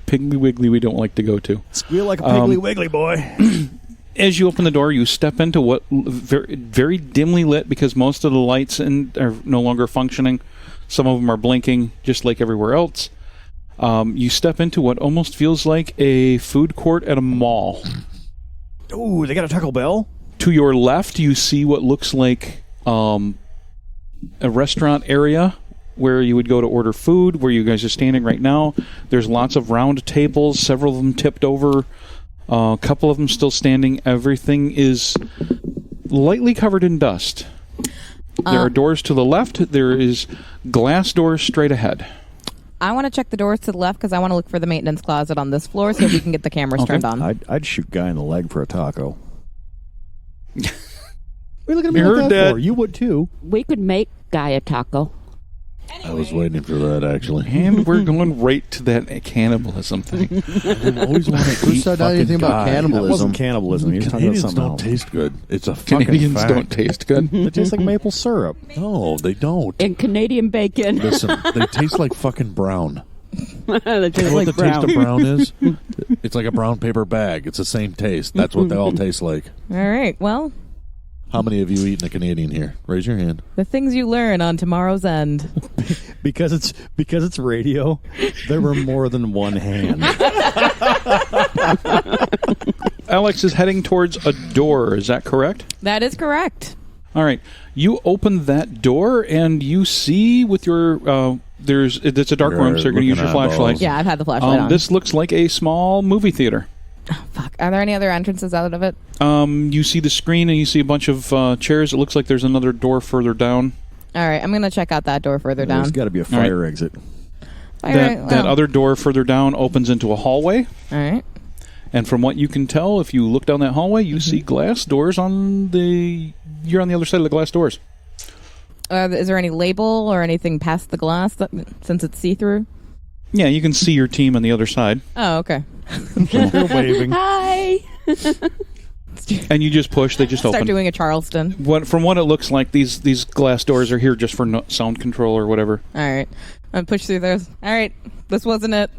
Piggly Wiggly we don't like to go to. Squeal like a Piggly Wiggly, boy. As you open the door, you step into what very, very dimly lit because most of the lights are no longer functioning. Some of them are blinking, just like everywhere else. You step into what almost feels like a food court at a mall. Ooh, they got a Taco Bell? To your left, you see what looks like a restaurant area where you would go to order food, where you guys are standing right now. There's lots of round tables, several of them tipped over. A couple of them still standing. Everything is lightly covered in dust. There are doors to the left. There is glass doors straight ahead. I want to check the doors to the left because I want to look for the maintenance closet on this floor so we can get the cameras turned on. I'd shoot guy in the leg for a taco. What are you looking at me You like heard that that. for? You would too. We could make Guy a taco. I was waiting for that, actually. And we're going right to that cannibalism thing. I always want to Who eat said fucking anything about guy. That cannibalism? wasn't cannibalism. He was talking about Canadians something don't else. taste good. It's a fucking Canadians fact. don't taste good. It tastes like maple syrup. No, they don't. And Canadian bacon. Listen, they taste like fucking brown. They taste You know what like the brown. taste of brown is? It's like a brown paper bag. It's the same taste. That's what they all taste like. All right. Well, How many of you eaten a Canadian here? Raise your hand. the things you learn on tomorrow's end. Because it's radio, there were more than one hand. Alex is heading towards a door. Is that correct? That is correct. All right. You open that door and you see with your it's a dark You're room, so you're going to use your looking flashlight. eyeballs. Yeah, I've had the flashlight on. This looks like a small movie theater. Fuck. Are there any other entrances out of it? You see the screen and you see a bunch of chairs. It looks like there's another door further down. All right. I'm going to check out that door further down. There's got to be a fire exit. That other door further down opens into a hallway. All right. And from what you can tell, if you look down that hallway, you see glass doors you're on the other side of the glass doors. Is there any label or anything past the glass since it's see-through? Yeah, you can see your team on the other side. Oh, okay. They're waving. Hi. And you just push, they just Start open. doing a Charleston. From what it looks like, these glass doors are here just for sound control or whatever. All right. I'm going to push through those. All right. This wasn't it.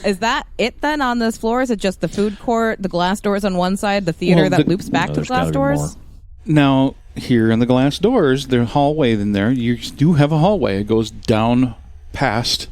Is that it then on this floor? Is it just the food court, the glass doors on one side, the theater Well, that loops back to there's glass gotta be doors? more. Now, here in the glass doors, the hallway in there, you do have a hallway. It goes down past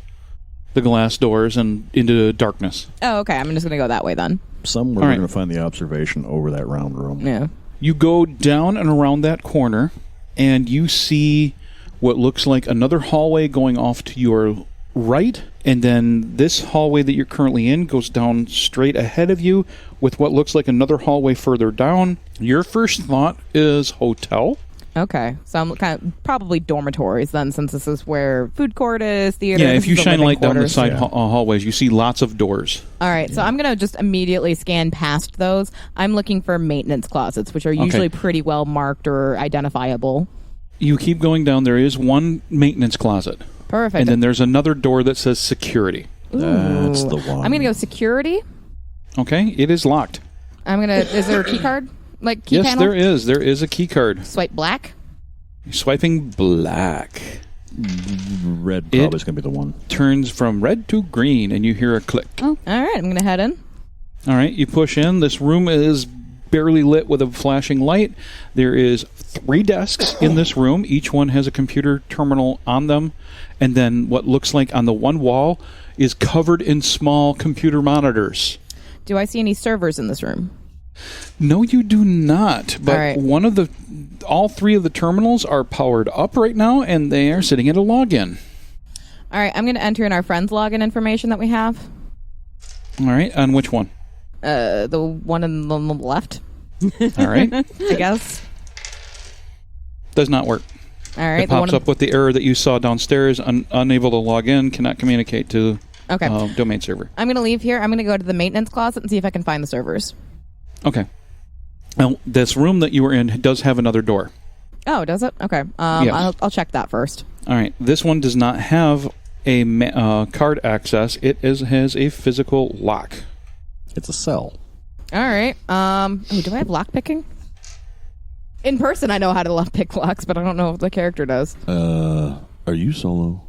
the glass doors and into darkness. Oh, okay. I'm just going to go that way then. Somewhere All we're right. going to find the observation over that round room. Yeah. You go down and around that corner, and you see what looks like another hallway going off to your right, and then this hallway that you're currently in goes down straight ahead of you with what looks like another hallway further down. Your first thought is hotel. Okay. So I'm kind of probably dormitories then, since this is where food court is, theater. Yeah, this if you is the shine living light down the quarters. side hallways, you see lots of doors. All right, so I'm going to just immediately scan past those. I'm looking for maintenance closets, which are usually pretty well marked or identifiable. You keep going down. There is one maintenance closet. Perfect. And then there's another door that says security. That's the one. I'm going to go security. Okay, it is locked. Is there a key card? Like key Yes, panel? there is. There is a key card. Swipe black. You're swiping black. Red probably is going to be the one. Turns from red to green, and you hear a click. Oh, all right. I'm going to head in. All right, you push in. This room is barely lit with a flashing light. There is 3 desks in this room. Each one has a computer terminal on them. And then what looks like on the one wall is covered in small computer monitors. Do I see any servers in this room? No, you do not. But All right. all 3 of the terminals are powered up right now, and they are sitting at a login. All right. I'm going to enter in our friends' login information that we have. All right, on which one? The one on the left, All right. I guess. Does not work. All right. It pops up with the error that you saw downstairs, unable to log in, cannot communicate to Okay. domain server. I'm going to leave here. I'm going to go to the maintenance closet and see if I can find the servers. Okay. Now, this room that you were in does have another door. Oh, does it? Okay. Yes. I'll check that first. All right. This one does not have a card access. It has a physical lock. It's a cell. All right. Do I have lock picking? In person, I know how to pick locks, but I don't know if the character does. Are you solo?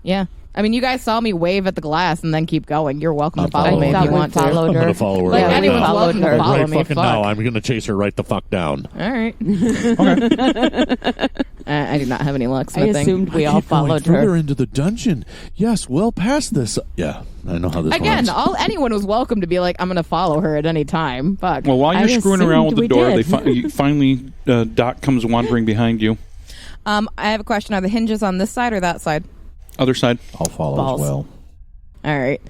Yeah. I mean, you guys saw me wave at the glass and then keep going. You're welcome to follow following. me if thought you we want to. followed I'm her. gonna follow her. Like, right anyone's now. welcome to her. follow Right me. fucking Fuck. now. I'm gonna chase her right the fuck down. All right. Okay. I do not have any luck. I assumed we all Keep going followed further her. into the dungeon. Yes, well past this. Yeah, I know how this Again, works. anyone was welcome to be like, I'm going to follow her at any time. Fuck. Well, while I you're screwing around with the assumed door, we did. finally Doc comes wandering behind you. I have a question. Are the hinges on this side or that side? Other side. I'll follow Balls. as well. All right.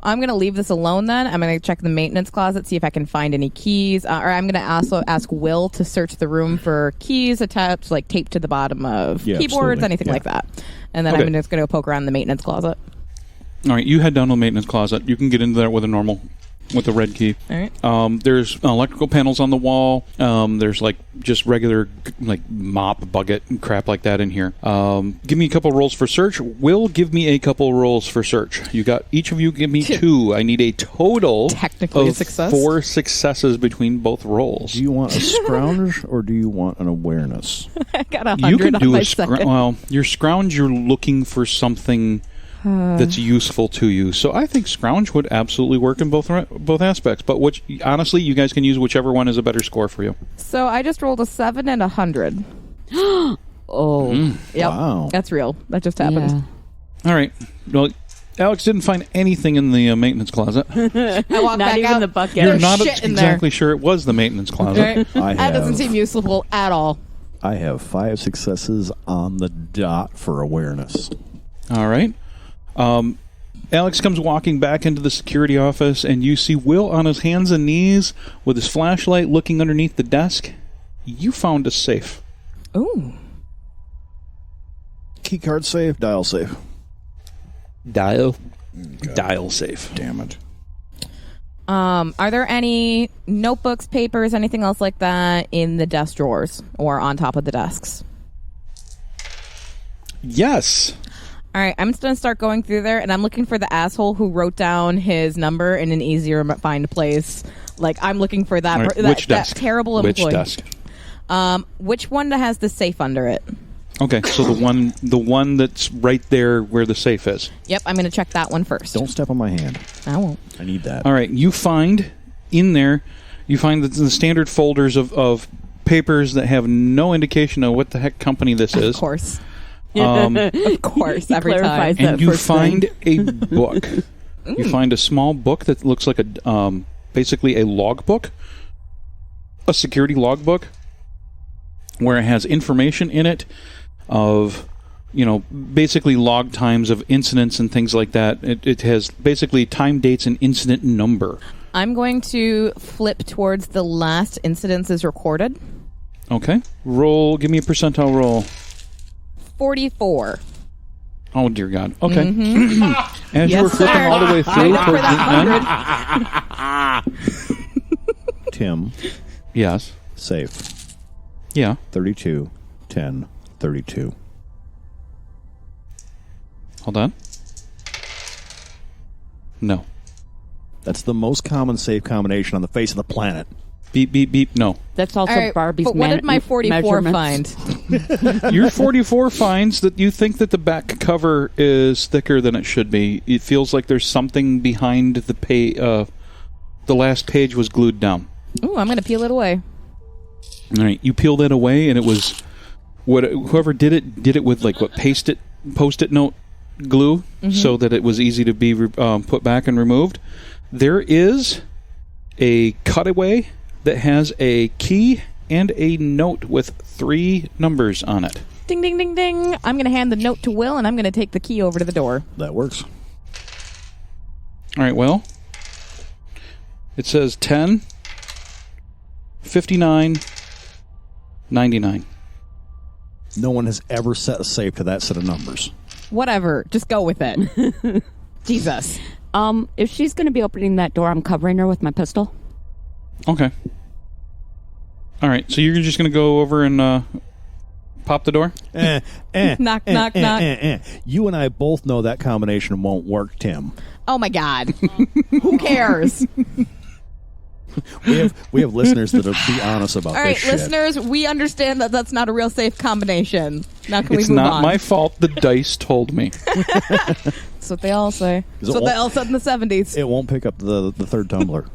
I'm going to leave this alone then. I'm going to check the maintenance closet, see if I can find any keys. Or I'm going to also ask Will to search the room for keys attached, like taped to the bottom of Yeah, keyboards, absolutely. anything Yeah. like that. And then Okay. I'm just going to poke around the maintenance closet. All right, you head down to the maintenance closet. You can get into there with a red key. All right. There's electrical panels on the wall. There's like just regular like mop, bucket, and crap like that in here. Give me a couple rolls for search. Will give me a couple rolls for search. Each of you give me 2. I need a total Technically a of success. 4 successes between both rolls. Do you want a scrounge or do you want an awareness? I got 100 You can on do my a second. well, your scrounge. You're looking for something that's useful to you. So I think scrounge would absolutely work in both aspects. But honestly, you guys can use whichever one is a better score for you. So I just rolled a 7 and 100. Oh, Yep. Wow. That's real. That just happened. yeah. All right. Well, Alex didn't find anything in the maintenance closet. I walk Not back even out. the bucket. You're There's not shit in there. exactly sure it was the maintenance closet. Right? I That doesn't have- seem useful at all. I have 5 successes on the dot for awareness. All right. Alex comes walking back into the security office, and you see Will on his hands and knees with his flashlight looking underneath the desk. You found a safe. Ooh. Keycard safe, dial safe. Dial safe. Damn it. Are there any notebooks, papers, anything else like that in the desk drawers or on top of the desks? Yes. All right, I'm just going to start going through there, and I'm looking for the asshole who wrote down his number in an easier find place. Like, I'm looking for that, All right, that, which that desk? terrible Which employee. desk? Which one that has the safe under it? Okay, so the one that's right there where the safe is. Yep, I'm going to check that one first. Don't step on my hand. I won't. I need that. All right, you find in there, the standard folders of papers that have no indication of what the heck company this Of is. course. Um, Of course, every time. clarifies that and you first find thing. a book. You find a small book that looks like basically a logbook, a security logbook, where it has information in it of, basically log times of incidents and things like that. It has basically time, dates, and incident number. I'm going to flip towards the last incidences recorded. Okay, give me a percentile roll. 44. Oh dear God. Okay. As Yes, you were flipping sir. all the way I through went for towards that the end. Tim, Yes. safe. Yeah. 32, 10, 32. Hold on. No. That's the most common safe combination on the face of the planet. Beep, beep, beep. No. That's also All right, Barbie's but what did my 44 measurements. find? Your 44 finds that you think that the back cover is thicker than it should be. It feels like there's something behind the page. The last page was glued down. Ooh, I'm going to peel it away. All right, you peeled it away, and it was whoever did it with like what post-it note glue, so that it was easy to be put back and removed. There is a cutaway that has a key and a note with 3 numbers on it. Ding, ding, ding, ding. I'm going to hand the note to Will, and I'm going to take the key over to the door. That works. All right, well, it says 10, 59, 99. No one has ever set a safe to that set of numbers. Whatever. Just go with it. Jesus. If she's going to be opening that door, I'm covering her with my pistol. Okay. All right, so you're just going to go over and pop the door? Knock, knock, knock. You and I both know that combination won't work, Tim. Oh, my God. Who cares? We have listeners that'll be honest about All right, this shit. listeners, we understand that that's not a real safe combination. Now can It's we move not on? my fault. The dice told me. That's what they all say. That's what they all said in the 70s. It won't pick up the third tumbler.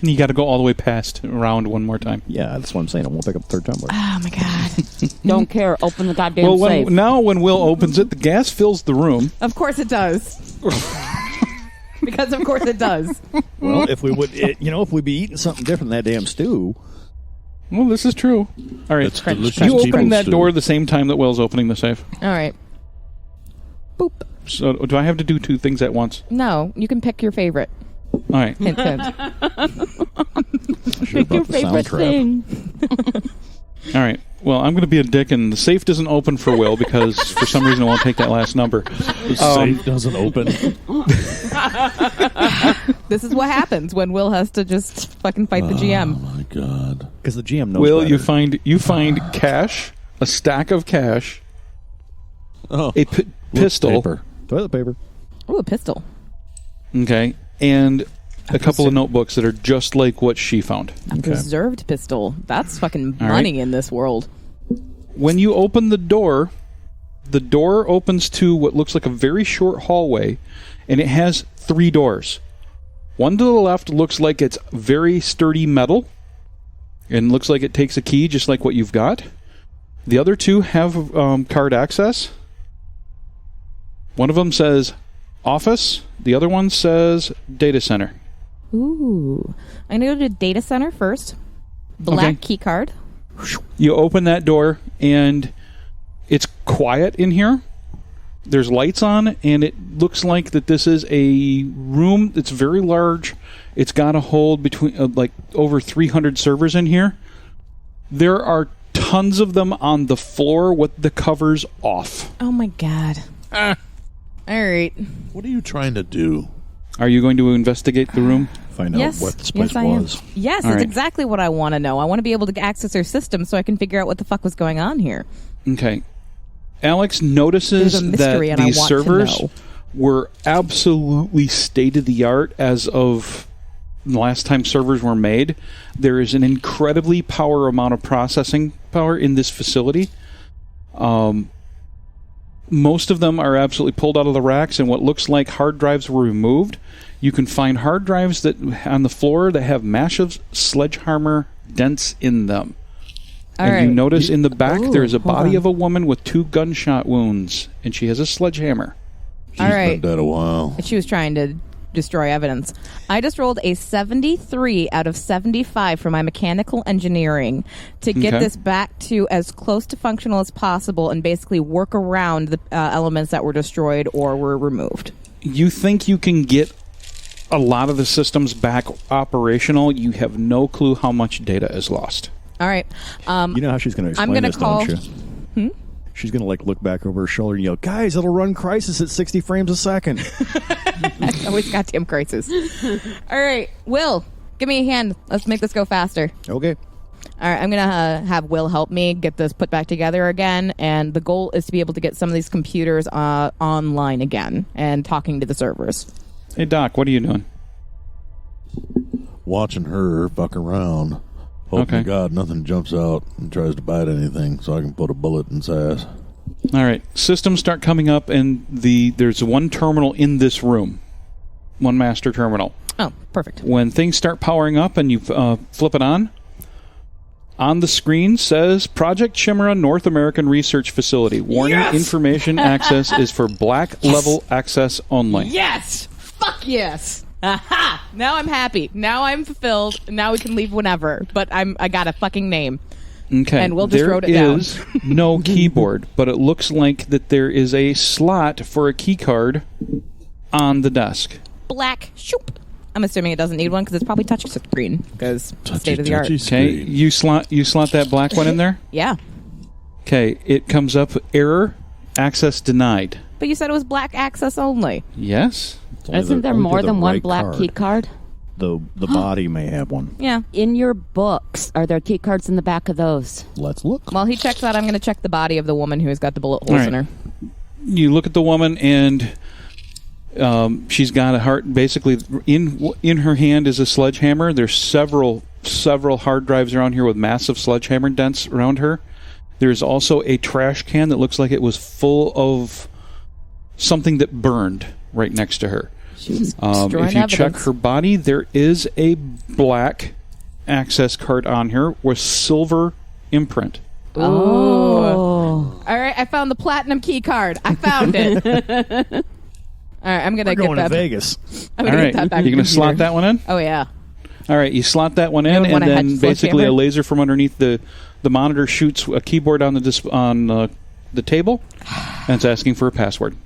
You got to go all the way past around one more time. Yeah, that's what I'm saying. It won't pick up the third tumbler. Oh, my God. Don't care. Open the goddamn Well, safe. now when Will opens it, the gas fills the room. Of course it does. Because of course it does. Well, if we would, if we'd be eating something different than that damn stew. Well, this is true. All right. It's delicious You people open that stew. door the same time that Will's opening the safe. All right. Boop. So do I have to do 2 things at once? No, you can pick your favorite. All right. Hint, hint. Pick your favorite thing. All right. Well, I'm going to be a dick, and the safe doesn't open for Will because for some reason it won't take that last number. The safe doesn't open. This is what happens when Will has to just fucking fight the GM. Oh my god! Because the GM knows Will, better. you find cash, a stack of cash, Oh, a pistol, paper. Toilet paper. Ooh, a pistol. okay, and a couple of notebooks that are just like what she found. A preserved pistol. That's fucking All money right. in this world. When you open the door opens to what looks like a very short hallway, and it has 3 doors. One to the left looks like it's very sturdy metal, and looks like it takes a key just like what you've got. The other 2 have card access. One of them says office. The other one says data center. Ooh. I'm going to go to data center first. Black key card. You open that door, and it's quiet in here. There's lights on, and it looks like that this is a room that's very large. It's got a hold between like over 300 servers in here. There are tons of them on the floor with the covers off. Oh my God. All right. What are you trying to do? Are you going to investigate the room? Find out what this place I am. was. Yes, All it's right. exactly what I want to know. I want to be able to access their system so I can figure out what the fuck was going on here. Okay. Alex notices There's a that mystery and I these want to servers know. were absolutely state-of-the-art as of the last time servers were made. There is an incredibly power amount of processing power in this facility. Most of them are absolutely pulled out of the racks, and what looks like hard drives were removed. You can find hard drives that on the floor that have massive sledgehammer dents in them. All and right. you notice in the back Ooh, there's a hold body on. of a woman with 2 gunshot wounds, and she has a sledgehammer. She's All right. been dead a while. She was trying to destroy evidence. I just rolled a 73 out of 75 for my mechanical engineering to get Okay. this back to as close to functional as possible and basically work around the elements that were destroyed or were removed. You think you can get a lot of the systems back operational. You have no clue how much data is lost. All right. You know how she's going to explain gonna this, call- don't you? She's going to look back over her shoulder and yell, "Guys, it'll run Crisis at 60 frames a second." That's always goddamn crisis. All right. Will, give me a hand. Let's make this go faster. Okay. All right, I'm going to have Will help me get this put back together again, and the goal is to be able to get some of these computers online again and talking to the servers. Hey, Doc, what are you doing? watching her fuck around. Hoping Okay. to God nothing jumps out and tries to bite anything so I can put a bullet in its ass. All right. Systems start coming up, and there's one terminal in this room. One master terminal. Oh, perfect. When things start powering up and you flip it on the screen says Project Chimera North American Research Facility. Warning, information access is for black level access only. Yes! Fuck yes! Aha! Now I'm happy. Now I'm fulfilled. Now we can leave whenever. But I got a fucking name. Okay. And we'll just wrote it down. There is no keyboard, but it looks like that there is a slot for a key card on the desk. Black. Shoop. I'm assuming it doesn't need one because it's probably touch screen because state of the art. Okay, you slot that black one in there. Yeah. Okay, it comes up error, access denied. But you said it was black access only. Yes. Isn't there more than one black key card? The body may have one. Yeah. In your books, are there key cards in the back of those? Let's look. While he checks that, I'm going to check the body of the woman who's got the bullet holes in her. You look at the woman and she's got a heart. Basically, in her hand is a sledgehammer. There's several hard drives around here with massive sledgehammer dents around her. There's also a trash can that looks like it was full of something that burned right next to her. If you check her body, there is a black access card on her with silver imprint. Oh. All right, I found the platinum key card. I found it. All right, I'm going to get going that. to Vegas. I'm going to get that back. You're going to slot that one in? Oh, yeah. All right, you slot that one in, and then basically a laser from underneath the monitor shoots a keyboard on the table, and it's asking for a password.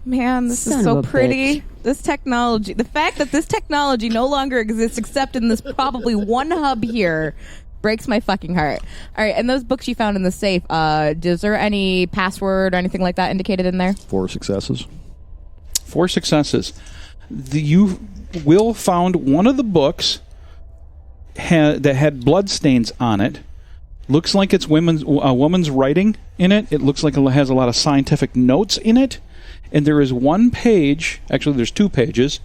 Man, this is so pretty. This technology, the fact that this technology no longer exists except in this probably one hub here, breaks my fucking heart. All right, and those books you found in the safe, is there any password or anything like that indicated in there? 4 successes. 4 successes. You Will found one of the books that had blood stains on it. Looks like it's a woman's writing in it. It looks like it has a lot of scientific notes in it. And there is one page, actually there's 2 pages.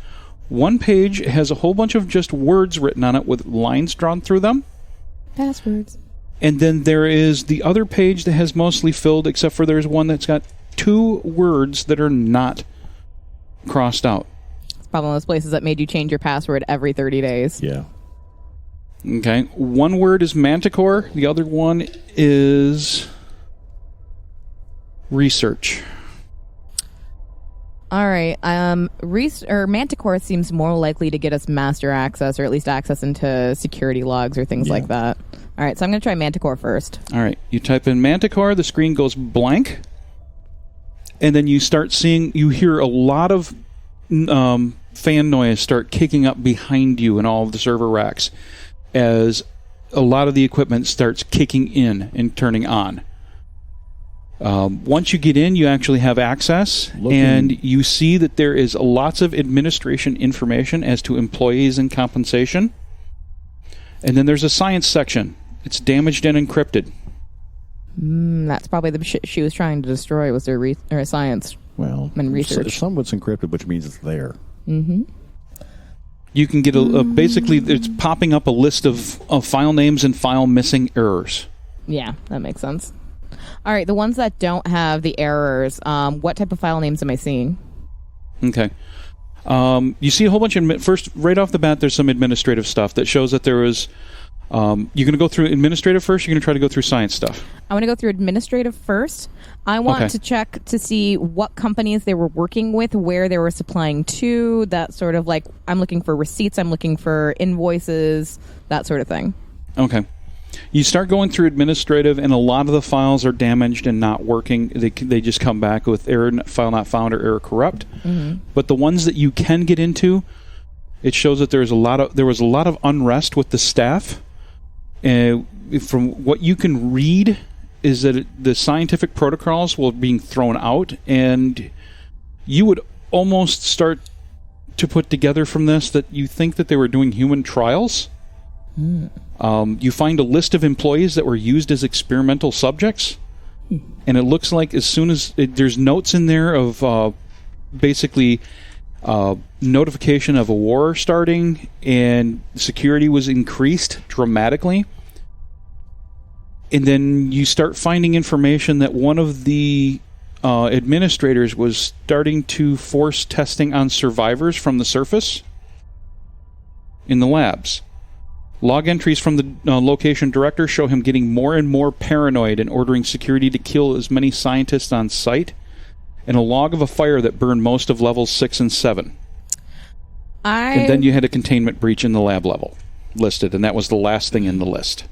One page has a whole bunch of just words written on it with lines drawn through them. Passwords. And then there is the other page that has mostly filled, except for there's one that's got 2 words that are not crossed out. It's probably one of those places that made you change your password every 30 days. Yeah. Okay. One word is manticore. The other one is research. All right. Manticore seems more likely to get us master access, or at least access into security logs or things like that. All right. So I'm going to try Manticore first. All right. You type in Manticore. The screen goes blank. And then you hear a lot of fan noise start kicking up behind you in all of the server racks as a lot of the equipment starts kicking in and turning on. Once you get in, you actually have access, and you see that there is lots of administration information as to employees and compensation. And then there's a science section. It's damaged and encrypted. That's probably the shit she was trying to destroy, was their science and research. Some of it's encrypted, which means it's there. Mm-hmm. You can get basically, it's popping up a list of file names and file missing errors. Yeah, that makes sense. All right, the ones that don't have the errors, what type of file names am I seeing? Okay. You see a whole bunch of... First, right off the bat, there's some administrative stuff that shows that there is... you're going to go through administrative first, or you're going to try to go through science stuff? I want to go through administrative first. I want to check to see what companies they were working with, where they were supplying to, that sort of like... I'm looking for receipts, I'm looking for invoices, that sort of thing. Okay. You start going through administrative, and a lot of the files are damaged and not working. They just come back with error, file not found, or error corrupt. Mm-hmm. But the ones that you can get into, it shows that there was a lot of unrest with the staff. From what you can read, is that the scientific protocols were being thrown out, and you would almost start to put together from this that you think that they were doing human trials. You find a list of employees that were used as experimental subjects, and it looks like as soon as there's notes in there of basically notification of a war starting, and security was increased dramatically. And then you start finding information that one of the administrators was starting to force testing on survivors from the surface in the labs. Log entries from the location director show him getting more and more paranoid and ordering security to kill as many scientists on site, and a log of a fire that burned most of levels 6 and 7. And then you had a containment breach in the lab level listed, and that was the last thing in the list.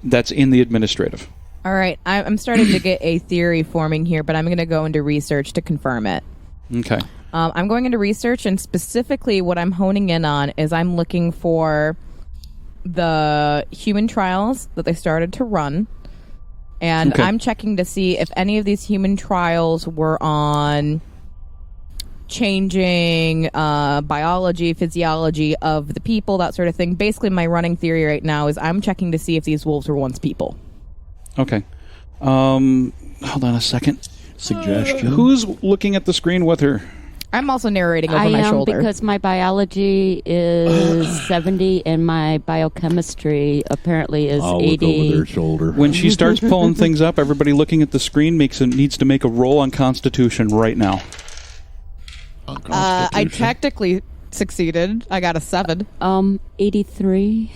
That's in the administrative. All right, I'm starting to get a theory forming here, but I'm going to go into research to confirm it. Okay. I'm going into research, and specifically what I'm honing in on is I'm looking for the human trials that they started to run, and I'm checking to see if any of these human trials were on changing biology, physiology of the people, that sort of thing. Basically, my running theory right now is I'm checking to see if these wolves were once people. Okay. Hold on a second. Suggestion. Who's looking at the screen with her? I'm also narrating over my shoulder. Because my biology is 70 and my biochemistry apparently is I'll 80. look over their shoulder. When she starts pulling things up, everybody looking at the screen needs to make a roll on Constitution right now. I technically succeeded. I got a 7. 83.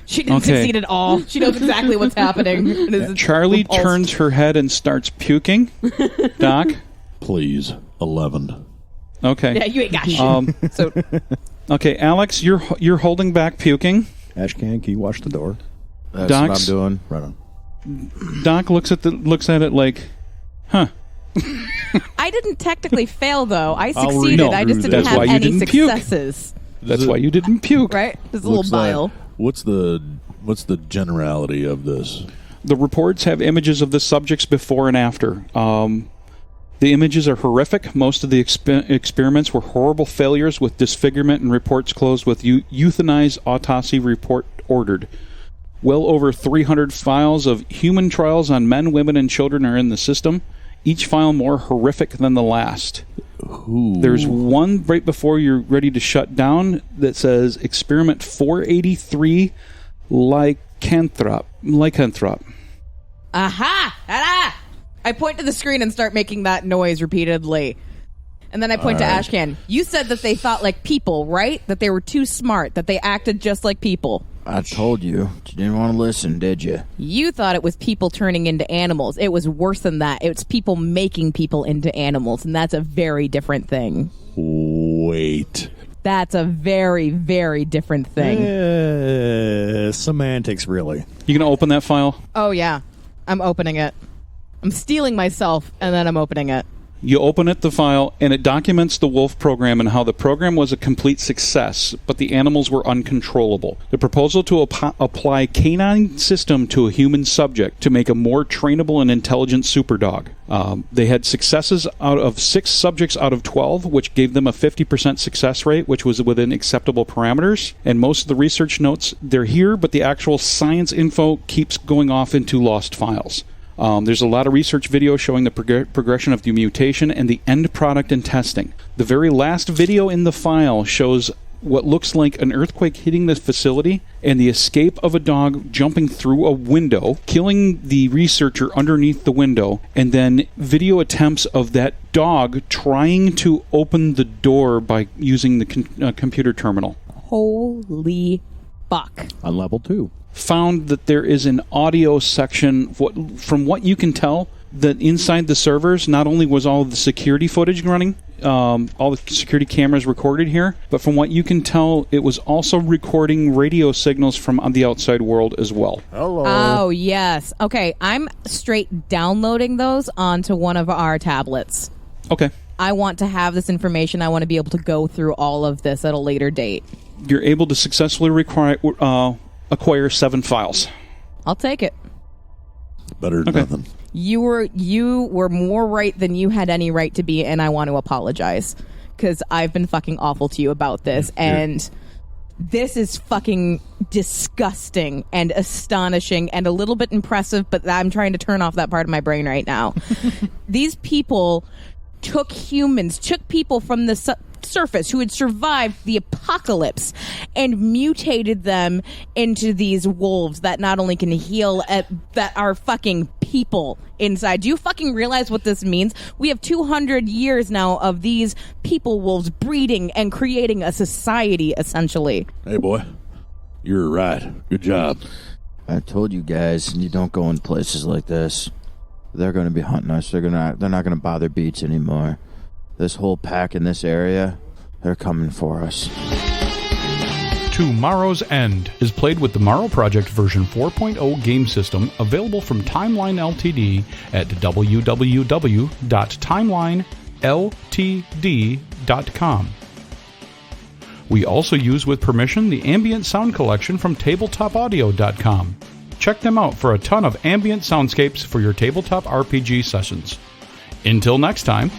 She didn't succeed at all. She knows exactly what's happening. It is Charlie repulsed. turns her head and starts puking. Doc? Please, 11. Okay. Yeah, you ain't got shit. So Okay, Alex, you're holding back puking. Ashcan, can you watch the door? That's Docs? what I'm doing. Right on. Doc looks at it like, huh. I didn't technically fail, though. I read succeeded. through I just didn't That's have why you any didn't puke. successes. That's why you didn't puke. Right? There's a little Looks like- bile. what's the generality of this? The reports have images of the subjects before and after. The images are horrific. Most of the experiments were horrible failures with disfigurement, and reports closed with euthanized autopsy report ordered. Well over 300 files of human trials on men, women, and children are in the system, each file more horrific than the last. Ooh. There's one right before you're ready to shut down that says Experiment 483 Lycanthrope. Aha! Ta-da! I point to the screen and start making that noise repeatedly. And then I point to Ashcan. You said that they thought like people, right? That they were too smart, that they acted just like people. I told you. You didn't want to listen, did you? You thought it was people turning into animals. It was worse than that. It's people making people into animals, and that's a very different thing. Wait. That's a very, very different thing. Semantics, really. You gonna open that file? Oh, yeah. I'm opening it. I'm stealing myself, and then I'm opening it. You open it, the file, and it documents the wolf program and how the program was a complete success, but the animals were uncontrollable. The proposal to apply canine system to a human subject to make a more trainable and intelligent superdog. They had successes out of 6 subjects out of 12, which gave them a 50% success rate, which was within acceptable parameters. And most of the research notes, they're here, but the actual science info keeps going off into lost files. There's a lot of research videos showing the progression of the mutation and the end product in testing. The very last video in the file shows what looks like an earthquake hitting the facility and the escape of a dog jumping through a window, killing the researcher underneath the window, and then video attempts of that dog trying to open the door by using the computer terminal. Holy fuck. On level 2. Found that there is an audio section. From what you can tell, that inside the servers, not only was all of the security footage running, all the security cameras recorded here, but from what you can tell, it was also recording radio signals from the outside world as well. Hello. Oh, yes. Okay, I'm straight downloading those onto one of our tablets. Okay. I want to have this information. I want to be able to go through all of this at a later date. You're able to successfully acquire 7 files. I'll take it. Better than nothing. You were more right than you had any right to be, and I want to apologize because I've been fucking awful to you about this, and this is fucking disgusting and astonishing and a little bit impressive, but I'm trying to turn off that part of my brain right now. These people took humans, took people from the surface who had survived the apocalypse and mutated them into these wolves that not only can heal, that are fucking people inside. Do you fucking realize what this means? We have 200 years now of these people wolves breeding and creating a society, essentially. Hey, boy. You're right. Good job. I told you guys, you don't go in places like this. They're going to be hunting us. They're not going to bother beats anymore. This whole pack in this area, they're coming for us. To Morrow's End is played with the Morrow Project version 4.0 game system, available from Timeline Ltd at www.timelineltd.com. We also use with permission the ambient sound collection from tabletopaudio.com. Check them out for a ton of ambient soundscapes for your tabletop RPG sessions. Until next time,